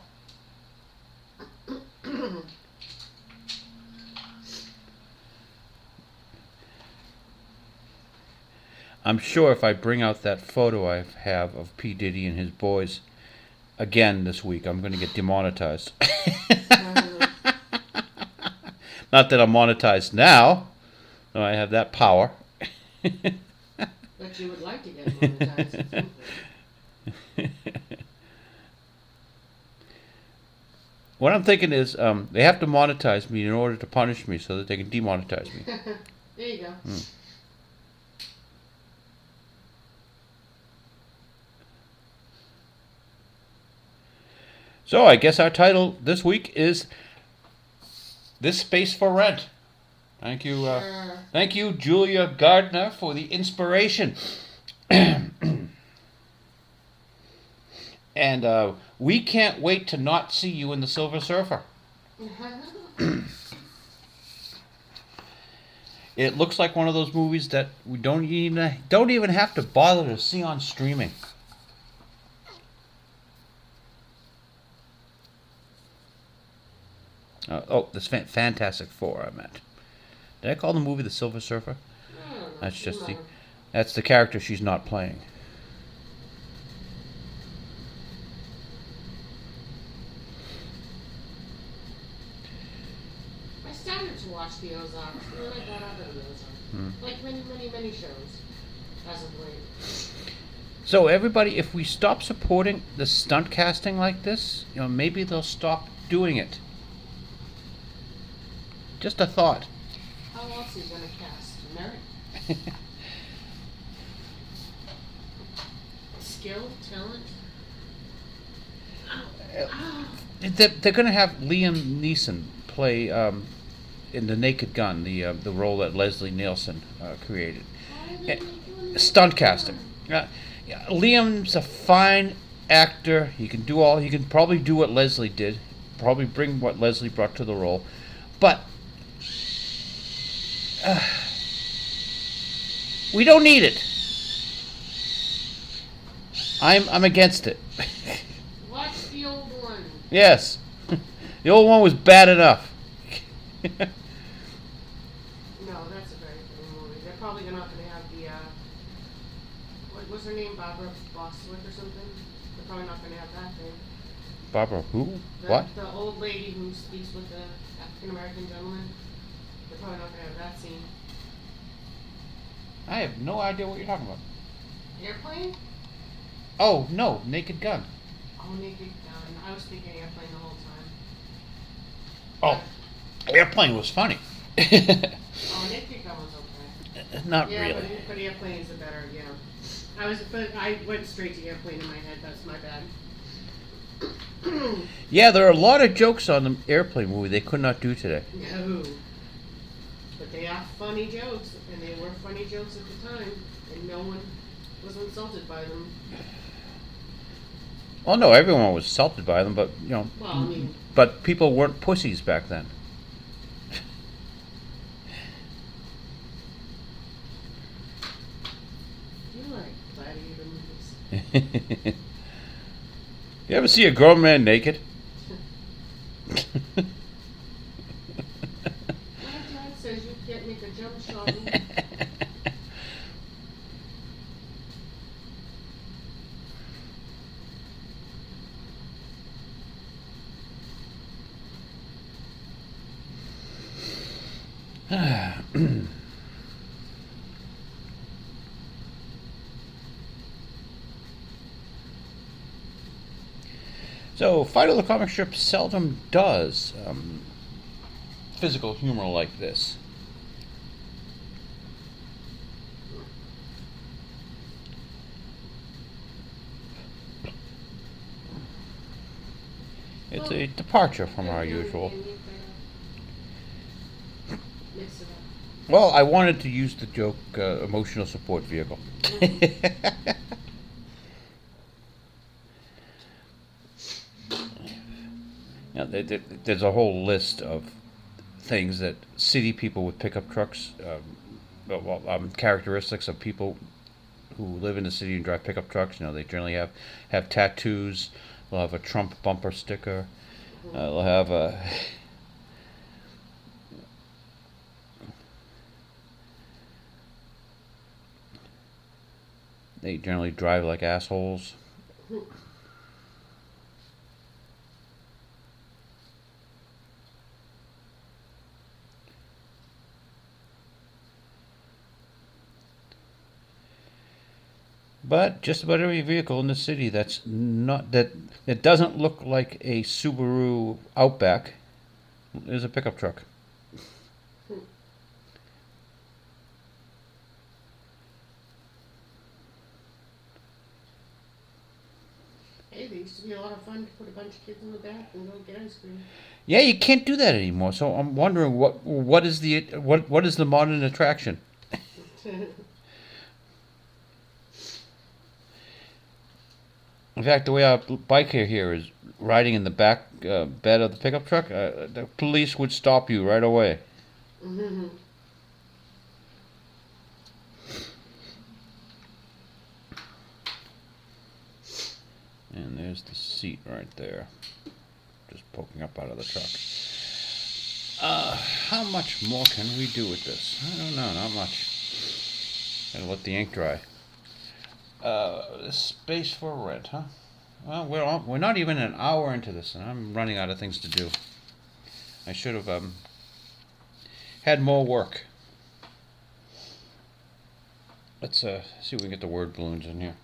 I'm sure if I bring out that photo I have of P. Diddy and his boys again this week, I'm going to get demonetized. Not that I'm monetized now. No, I have that power. But you would like to get monetized at some point. What I'm thinking is they have to monetize me in order to punish me so that they can demonetize me. There you go. So I guess our title this week is This Space for Rent. Thank you, Sure. thank you, Julia Gardner, for the inspiration. And we can't wait to not see you in the Silver Surfer. It looks like one of those movies that we don't even have to bother to see on streaming. This Fantastic Four, I meant. Did I call the movie The Silver Surfer? That's just that's the character she's not playing. I started to watch the Ozarks, and then I got out of the Ozarks. Like many shows, as of late. So everybody, if we stop supporting the stunt casting like this, maybe they'll stop doing it. Just a thought. How else are you going to cast? Merit? Skill? Talent? They're going to have Liam Neeson play in The Naked Gun, the role that Leslie Nielsen created. Stunt casting. Liam's a fine actor. He can probably do what Leslie did. Probably bring what Leslie brought to the role. But we don't need it. I'm against it. Watch the old one. Yes. The old one was bad enough. No, that's a very good movie. They're probably not going to have the, what was her name? Barbara Bostwick or something? They're probably not going to have that thing. Barbara who? What? The old lady who speaks with the African American gentleman. They're probably not going to have that scene. I have no idea what you're talking about. Airplane? Oh, no, Naked Gun. Oh, Naked Gun. I was thinking Airplane the whole time. Oh, Airplane was funny. Oh, Naked Gun was okay. Not Yeah, really. but Airplane is a better, I went straight to Airplane in my head. That's my bad. Yeah, there are a lot of jokes on the Airplane movie they could not do today. No. But they are funny jokes, and they were funny jokes at the time, and no one was insulted by them. Well, no, everyone was insulted by them, but, Well, I mean, but people weren't pussies back then. you like gladiator movies. You ever see a grown man naked? My dad says you can't make a jump shot. So, Fido the comic strip seldom does physical humor like this. It's a departure from our usual. Mix it up. Well, I wanted to use the joke emotional support vehicle. Now, there's a whole list of things that city people with pickup trucks, characteristics of people who live in the city and drive pickup trucks. They generally have tattoos. They'll have a Trump bumper sticker. They'll have a they generally drive like assholes. But just about every vehicle in the city that's not that doesn't look like a Subaru Outback is a pickup truck. Hey, they used to be a lot of fun to put a bunch of kids in the back and go get ice cream. Yeah, you can't do that anymore. So I'm wondering what is the modern attraction? In fact, the way our biker here is riding in the back bed of the pickup truck, the police would stop you right away. Mm-hmm. And there's the seat right there, just poking up out of the truck. How much more can we do with this? I don't know, not much. Gotta let the ink dry. Space for rent, huh? Well, we're not even an hour into this, and I'm running out of things to do. I should have had more work. Let's see if we can get the word balloons in here.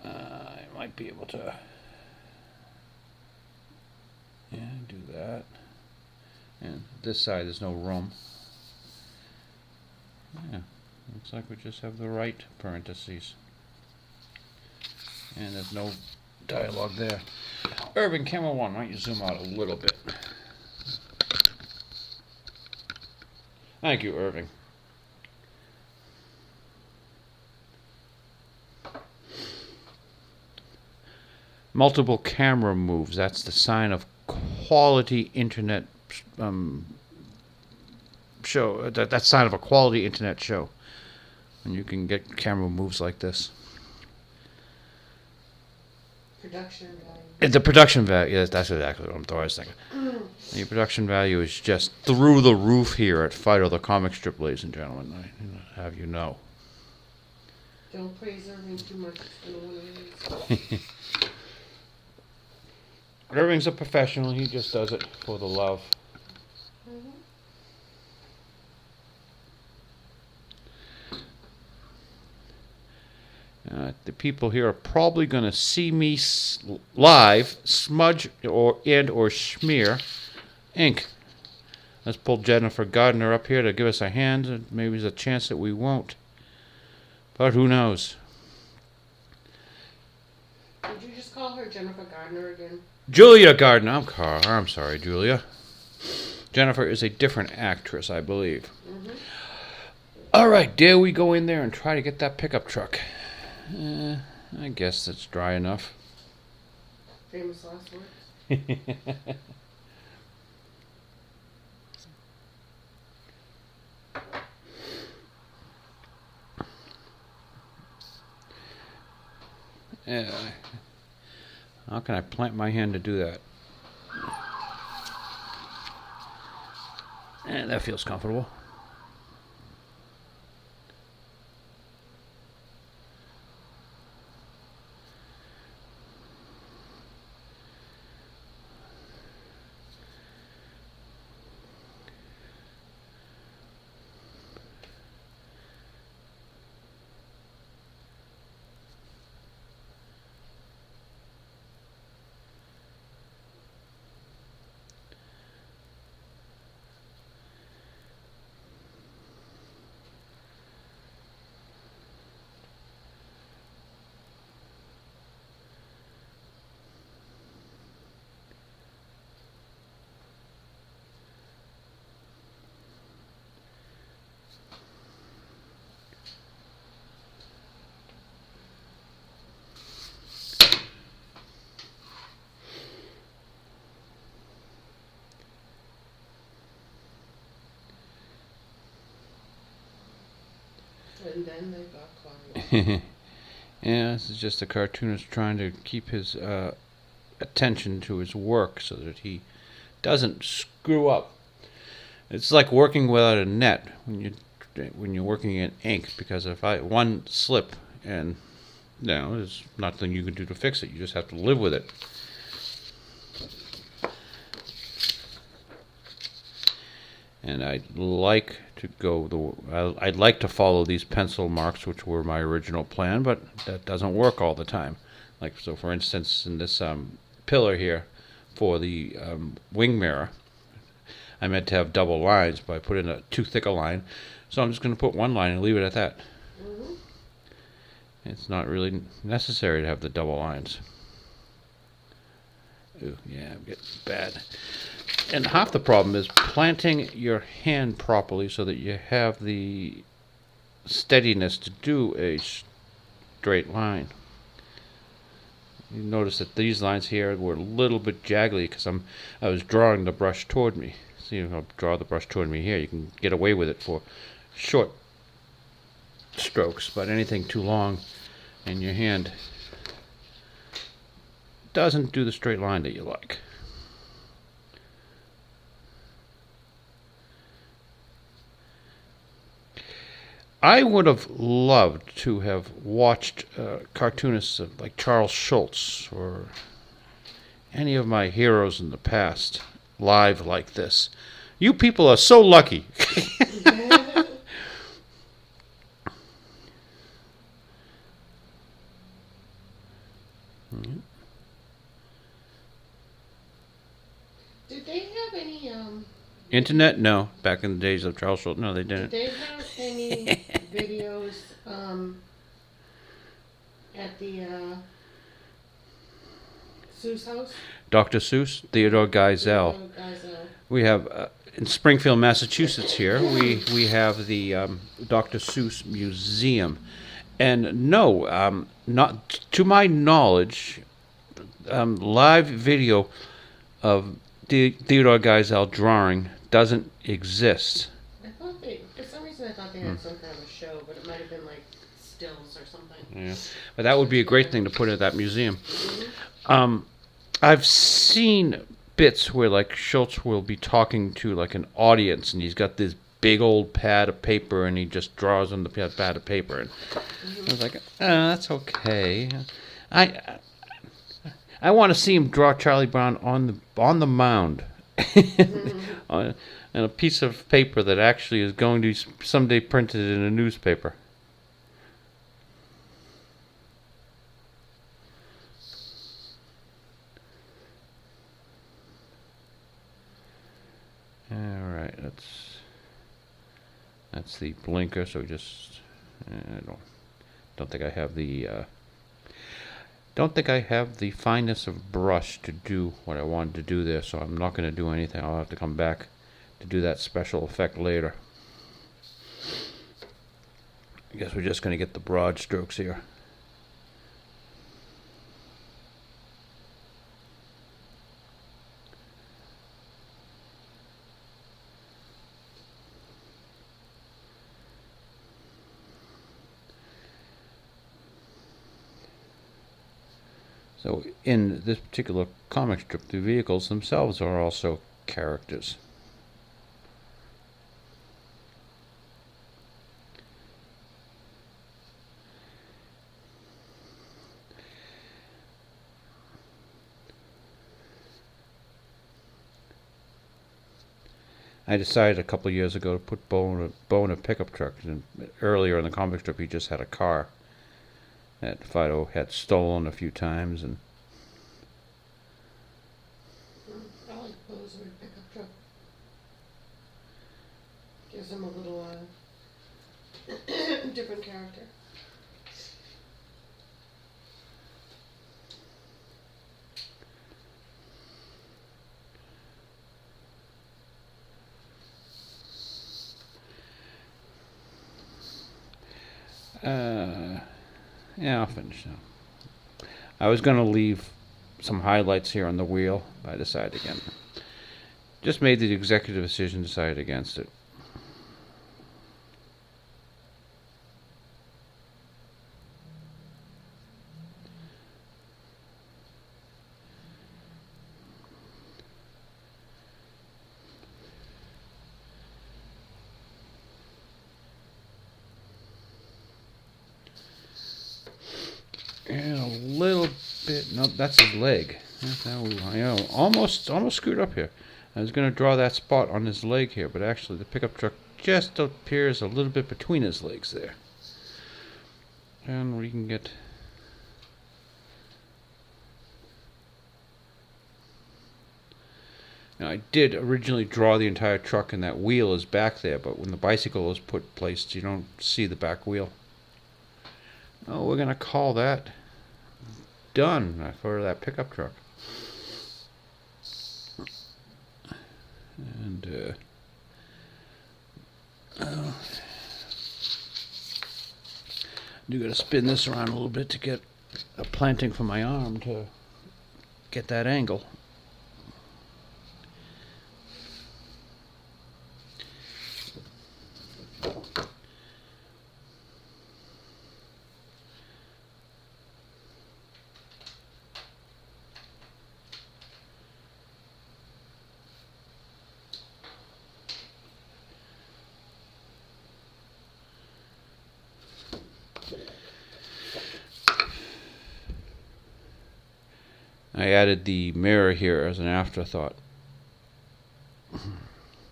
I might be able to. Yeah, do that. And this side, there's no room. Yeah, looks like we just have the right parentheses. And there's no dialogue there. Irving, camera one, why don't you zoom out a little bit? Thank you, Irving. Multiple camera moves, that's the sign of quality internet show. That's sign of a quality internet show. And you can get camera moves like this. Production value. The production value, yes, that's exactly what I was thinking. The production value is just through the roof here at Fido the comic strip, ladies and gentlemen. I have you know. Don't praise Irving too much. It's gonna want to raise. Irving's a professional. He just does it for the love. The people here are probably going to see me live smudge or smear ink. Let's pull Jennifer Gardner up here to give us a hand. And maybe there's a chance that we won't. But who knows? Did you just call her Jennifer Gardner again? Julia Gardner. I'm sorry, Julia. Jennifer is a different actress, I believe. Mm-hmm. All right, dare we go in there and try to get that pickup truck? I guess that's dry enough. Famous last words. How can I plant my hand to do that? That feels comfortable. And then they got quiet. Yeah, this is just a cartoonist trying to keep his attention to his work so that he doesn't screw up. It's like working without a net when you're working in ink, because if one slip and there's nothing you can do to fix it. You just have to live with it. And I'd like to I'd like to follow these pencil marks, which were my original plan, but that doesn't work all the time. Like, so for instance, in this pillar here for the wing mirror, I meant to have double lines, but I put in a too thick a line. So I'm just going to put one line and leave it at that. Mm-hmm. It's not really necessary to have the double lines. Ooh, yeah, I'm getting bad. And half the problem is planting your hand properly so that you have the steadiness to do a straight line. You notice that these lines here were a little bit jaggly because I was drawing the brush toward me. See, if I draw the brush toward me here, you can get away with it for short strokes, but anything too long and your hand doesn't do the straight line that you like. I would have loved to have watched cartoonists like Charles Schulz or any of my heroes in the past live like this. You people are so lucky. Did they have any Internet? No. Back in the days of Charles Schulz, no, they didn't. Did they have any videos at the Seuss house? Dr. Seuss, Theodore Geisel. We have in Springfield, Massachusetts. Here we have the Dr. Seuss Museum, and no, not to my knowledge, live video of Theodore Geisel drawing doesn't exist. I thought for some reason I thought they had some kind of a show, but it might have been like stills or something. Yeah, but that would be a great thing to put at that museum. Mm-hmm. I've seen bits where like Schultz will be talking to like an audience, and he's got this big old pad of paper, and he just draws on the pad of paper, and I was like, that's okay. I want to see him draw Charlie Brown on the mound, on a piece of paper that actually is going to be someday printed in a newspaper. All right, that's the blinker. So just I don't think I have the. Don't think I have the fineness of brush to do what I wanted to do there, so I'm not going to do anything. I'll have to come back to do that special effect later. I guess we're just going to get the broad strokes here. So in this particular comic strip, the vehicles themselves are also characters. I decided a couple of years ago to put Bo in a pickup truck. And earlier in the comic strip, he just had a car that Fido had stolen a few times, and I like Bo's pickup truck. Gives him a little different character. yeah, I'll finish now. I was going to leave some highlights here on the wheel, but I decided again. Just made the executive decision, decided against it. And a little bit. No, that's his leg. Almost screwed up here. I was going to draw that spot on his leg here, but actually the pickup truck just appears a little bit between his legs there. And we can get... Now, I did originally draw the entire truck and that wheel is back there, but when the bicycle is placed, you don't see the back wheel. Oh, we're going to call that done for that pickup truck. And, I do got to spin this around a little bit to get a planting for my arm to get that angle. I added the mirror here as an afterthought.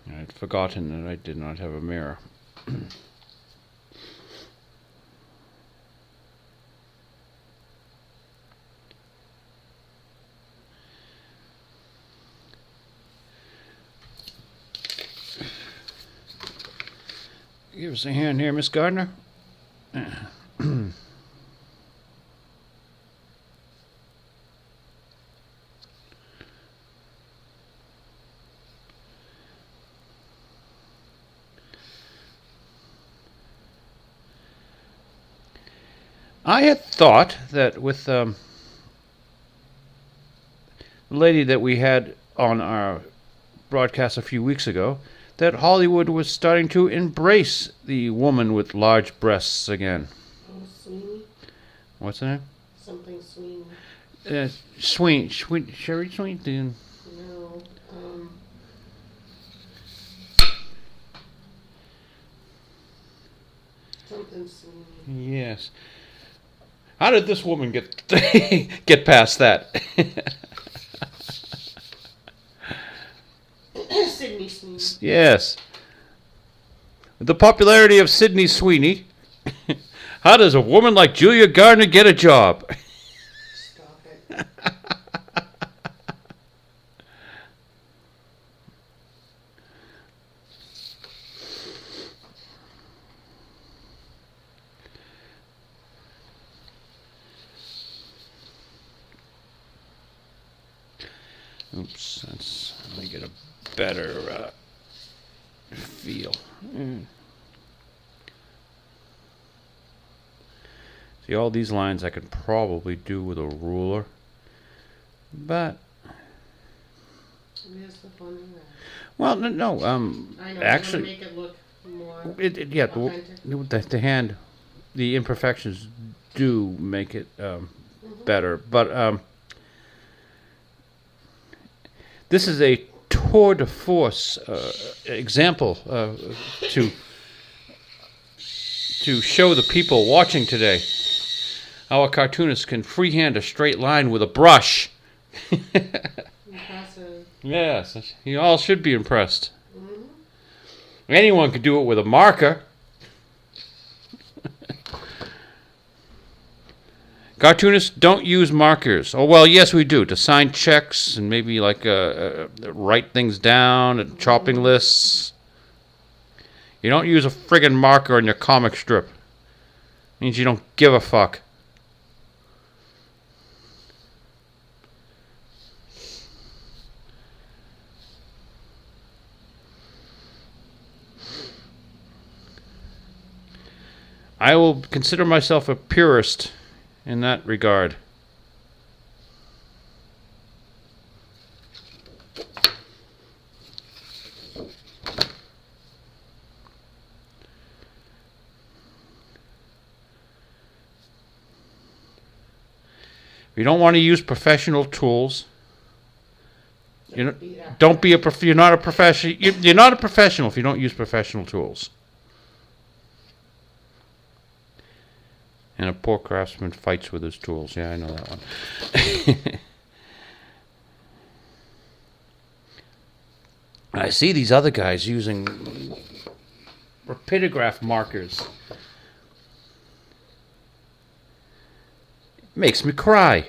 I'd forgotten that I did not have a mirror. Give us a hand here, Miss Gardner. I had thought that with the lady that we had on our broadcast a few weeks ago, that Hollywood was starting to embrace the woman with large breasts again. Oh, Sweeney? What's her name? Something Sweeney. Sherry Sweeney. No, something Sweeney. Yes. How did this woman get past that? Sydney Sweeney. Yes. The popularity of Sydney Sweeney. How does a woman like Julia Gardner get a job? Stop it. Oops, let me get a better feel. See, all these lines I could probably do with a ruler, but Where's the fun in that? well, no. I know, Actually, make it look more yeah, authentic. the hand, the imperfections do make it better, but this is a tour de force example to show the people watching today how a cartoonist can freehand a straight line with a brush. Impressive. Yes, you all should be impressed. Mm-hmm. Anyone could do it with a marker. Cartoonists don't use markers. Oh, well, yes, we do. To sign checks and maybe like write things down and chopping lists. You don't use a friggin' marker on your comic strip. Means you don't give a fuck. I will consider myself a purist in that regard. If you don't want to use professional tools, don't be you're not a professional. You're not a professional if you don't use professional tools. And a poor craftsman fights with his tools. Yeah, I know that one. I see these other guys using rapidograph markers. Makes me cry.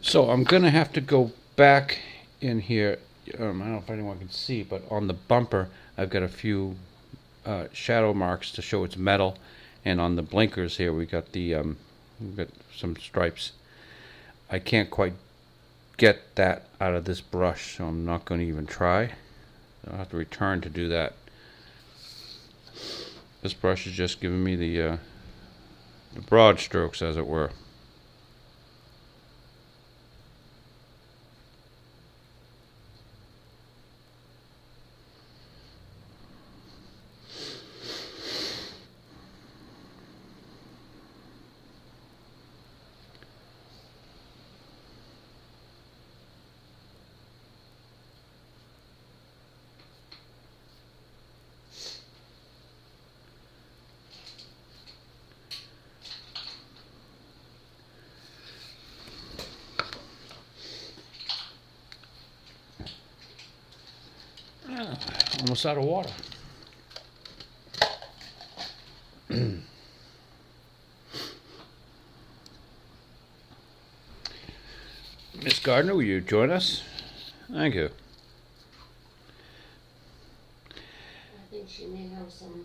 So I'm gonna have to go back in here. I don't know if anyone can see, but on the bumper, I've got a few shadow marks to show it's metal, and on the blinkers here, we got we've got some stripes. I can't quite get that out of this brush, so I'm not going to even try. I'll have to return to do that. This brush is just giving me the broad strokes, as it were. Almost out of water. Miss Gardner, will you join us? Thank you. I think she may have some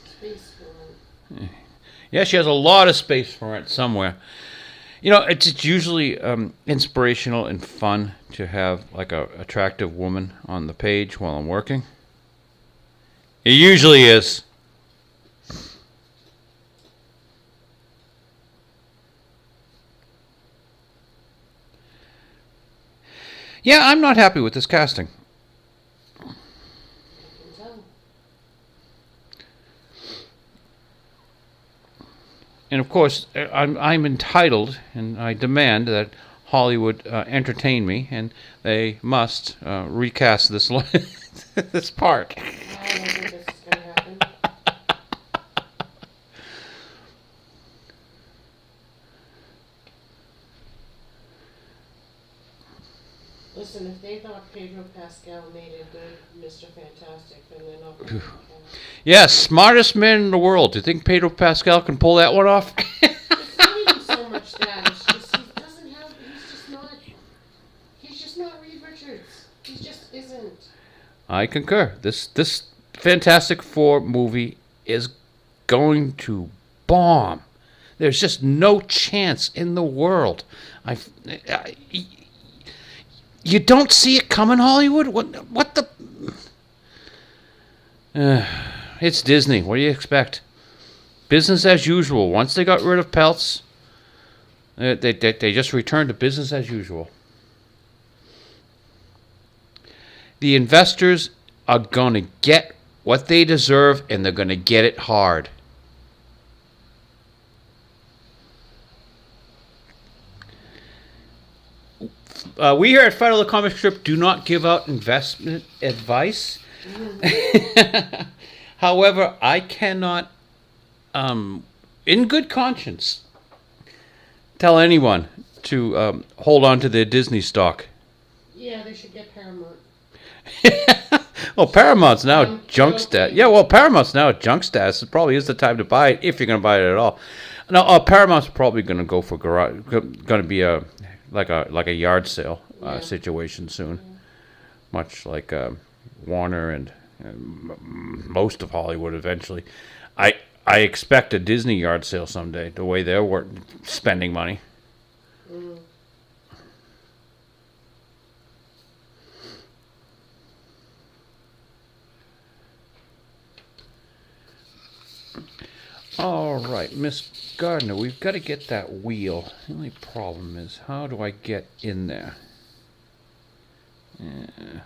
space for it. Yeah, she has a lot of space for it somewhere. You know, it's usually inspirational and fun to have like a attractive woman on the page while I'm working. It usually is. Yeah, I'm not happy with this casting. I can tell. And of course, I'm entitled, and I demand that Hollywood entertain me, and they must recast this this part. I don't think this is going to happen. Listen, if they thought Pedro Pascal made a good Mr. Fantastic, then they're not going to cast. Yes, smartest man in the world. Do you think Pedro Pascal can pull that one off? It's not even so much that. It's just he doesn't have. He's just not Reed Richards. He just isn't. I concur. This Fantastic Four movie is going to bomb. There's just no chance in the world. You don't see it coming, Hollywood? What the? It's Disney. What do you expect? Business as usual. Once they got rid of Peltz, they just returned to business as usual. The investors are going to get what they deserve, and they're going to get it hard. We here at Fido the Comic Strip do not give out investment advice. However, I cannot, in good conscience, tell anyone to hold on to their Disney stock. Yeah, they should get Paramount. Well, Paramount's now I'm junk joking. status. Yeah, well, Paramount's now at junk status. It probably is the time to buy it if you're going to buy it at all. No, Paramount's probably going to go for garage. Going to be a yard sale situation soon, much like Warner and most of Hollywood eventually. I expect a Disney yard sale someday. The way they're spending money. Mm. All right, Miss Gardner, we've got to get that wheel. The only problem is, how do I get in there? Yeah.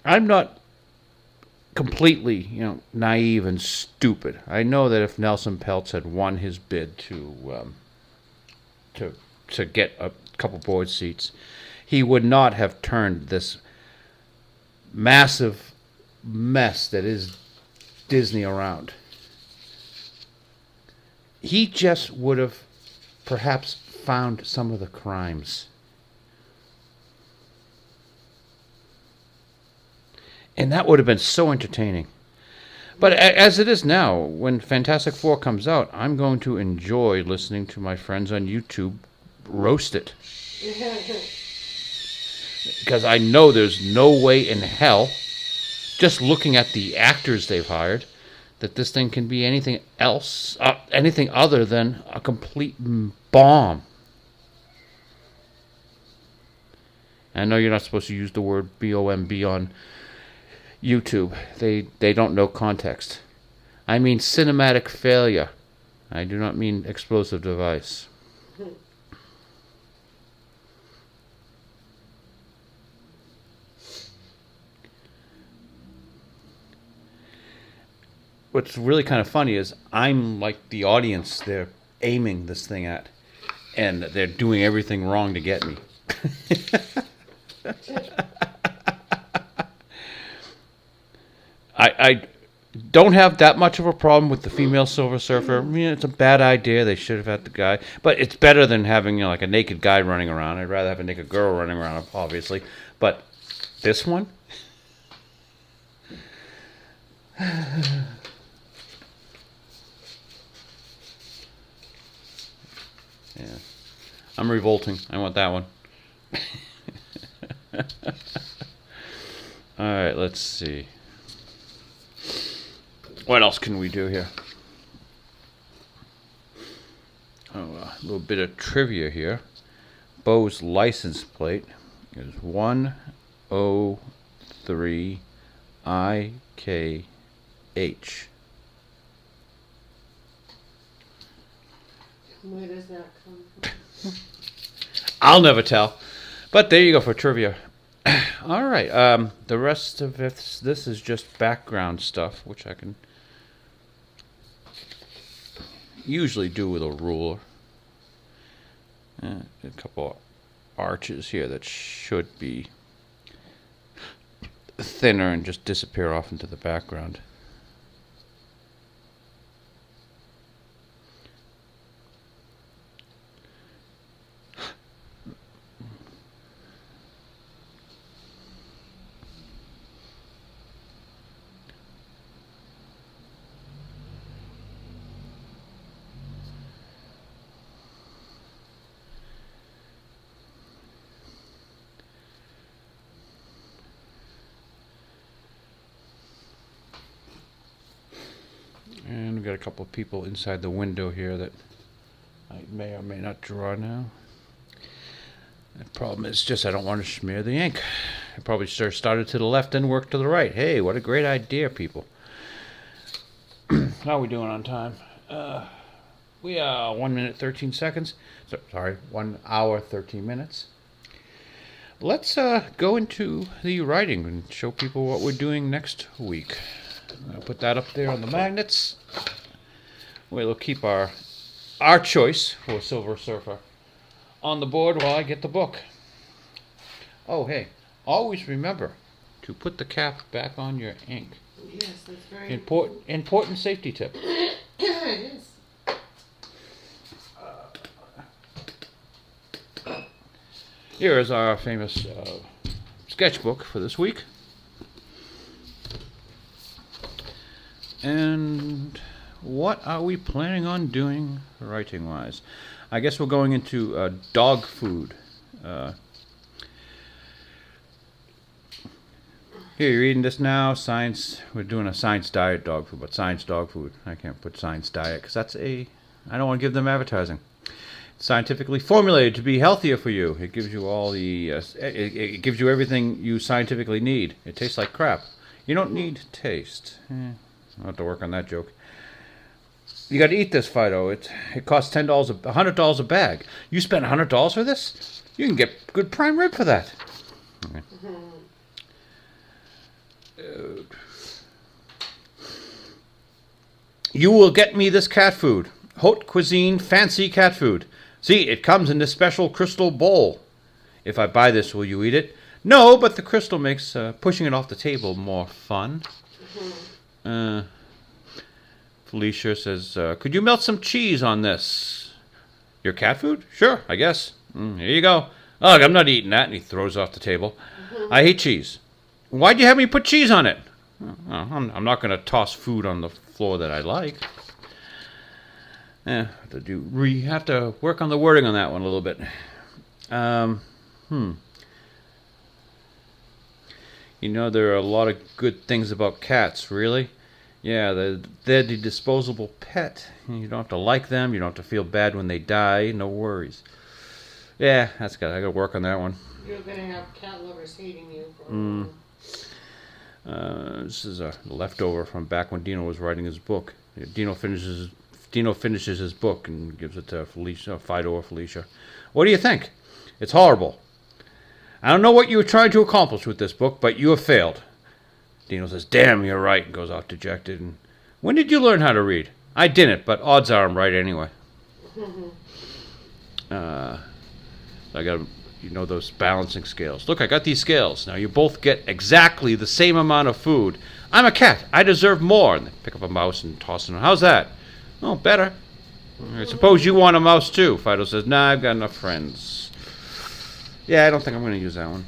I'm not completely, naive and stupid. I know that if Nelson Peltz had won his bid to to get a couple board seats, he would not have turned this massive mess that is Disney around. He just would have perhaps found some of the crimes. And that would have been so entertaining. But as it is now, when Fantastic Four comes out, I'm going to enjoy listening to my friends on YouTube roast it. Because I know there's no way in hell, just looking at the actors they've hired, that this thing can be anything else, anything other than a complete bomb. I know you're not supposed to use the word B-O-M-B on YouTube. They don't know context. I mean cinematic failure. I do not mean explosive device. What's really kind of funny is I'm like the audience they're aiming this thing at, and they're doing everything wrong to get me. I don't have that much of a problem with the female Silver Surfer. I mean, it's a bad idea. They should have had the guy. But it's better than having like a naked guy running around. I'd rather have a naked girl running around, obviously. But this one? Yeah. I'm revolting. I want that one. Alright, let's see. What else can we do here? Oh, a little bit of trivia here. Bo's license plate is 103IKH. Where does that come from? I'll never tell. But there you go for trivia. All right. The rest of this is just background stuff, which I can usually do with a ruler. A couple of arches here that should be thinner and just disappear off into the background. And we've got a couple of people inside the window here that I may or may not draw now. The problem is just I don't want to smear the ink. I probably should have started to the left and worked to the right. Hey, what a great idea, people. How are we doing on time? We are 1 minute 13 seconds. Sorry, 1 hour 13 minutes. Let's go into the writing and show people what we're doing next week. I'll put that up there on the magnets. We'll keep our choice for Silver Surfer on the board while I get the book. Oh, hey, always remember to put the cap back on your ink. Yes, that's very important safety tip. It is. Here is our famous sketchbook for this week. And what are we planning on doing writing-wise? I guess we're going into dog food. Here, you're eating this now. Science. We're doing a science diet dog food, but science dog food. I can't put science diet because I don't want to give them advertising. It's scientifically formulated to be healthier for you. It gives you all the. It gives you everything you scientifically need. It tastes like crap. You don't need taste. I'll have to work on that joke. You got to eat this, Fido. It costs $100 a bag. You spend $100 for this? You can get good prime rib for that. Okay. You will get me this cat food. Haute cuisine, fancy cat food. See, it comes in this special crystal bowl. If I buy this, will you eat it? No, but the crystal makes pushing it off the table more fun. Felicia says, could you melt some cheese on this? Your cat food? Sure, I guess. Here you go. Ugh, I'm not eating that. And he throws it off the table. I hate cheese. Why'd you have me put cheese on it? I'm not going to toss food on the floor that I like. We have to work on the wording on that one a little bit. You know, there are a lot of good things about cats, really. Yeah, they're the disposable pet. You don't have to like them. You don't have to feel bad when they die. No worries. Yeah, I got to work on that one. You're going to have cat lovers hating you for a while. This is a leftover from back when Dino was writing his book. Dino finishes his book and gives it to Fido or Felicia. What do you think? It's horrible. I don't know what you were trying to accomplish with this book, but you have failed. Dino says, damn, you're right, and goes off dejected. And when did you learn how to read? I didn't, but odds are I'm right anyway. I got those balancing scales. Look, I got these scales. Now you both get exactly the same amount of food. I'm a cat. I deserve more. And they pick up a mouse and toss it. How's that? Oh, better. I suppose you want a mouse too. Fido says, nah, I've got enough friends. Yeah, I don't think I'm going to use that one.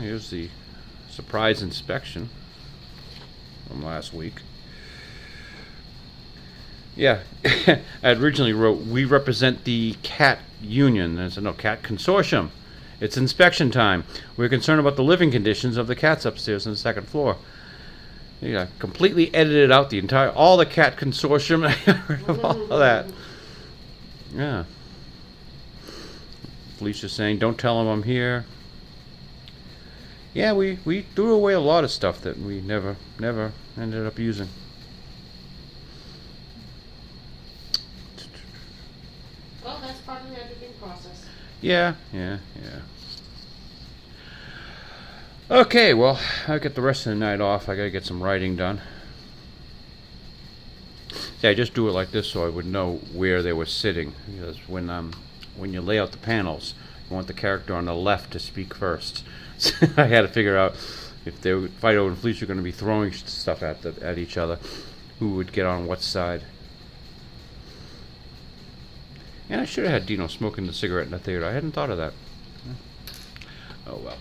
Here's the surprise inspection from last week. Yeah, I originally wrote, we represent the cat union. There's no cat consortium. It's inspection time. We're concerned about the living conditions of the cats upstairs on the second floor. Yeah, completely edited out all the cat consortium. I got rid of all of that. Yeah. Felicia's saying, don't tell them I'm here. Yeah, we threw away a lot of stuff that we never ended up using. Well, that's part of the editing process. Yeah. Okay, well, I'll get the rest of the night off. I gotta get some writing done. See, I just do it like this so I would know where they were sitting. Because when you lay out the panels, you want the character on the left to speak first. So I had to figure out if Fido and Felicia are going to be throwing stuff at each other, who would get on what side. And I should have had Dino smoking the cigarette in the theater. I hadn't thought of that. Oh well.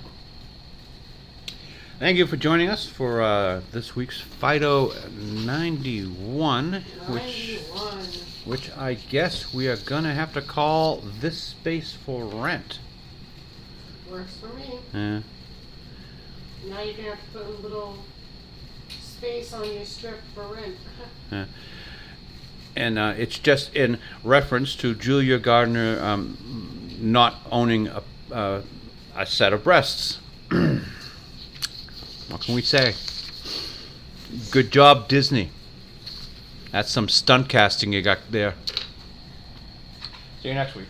Thank you for joining us for this week's Fido 91, which I guess we are going to have to call This Space for Rent. Works for me. Yeah. Now you're going to have to put a little space on your strip for rent. And it's just in reference to Julia Gardner not owning a set of breasts. What can we say? Good job, Disney. That's some stunt casting you got there. See you next week.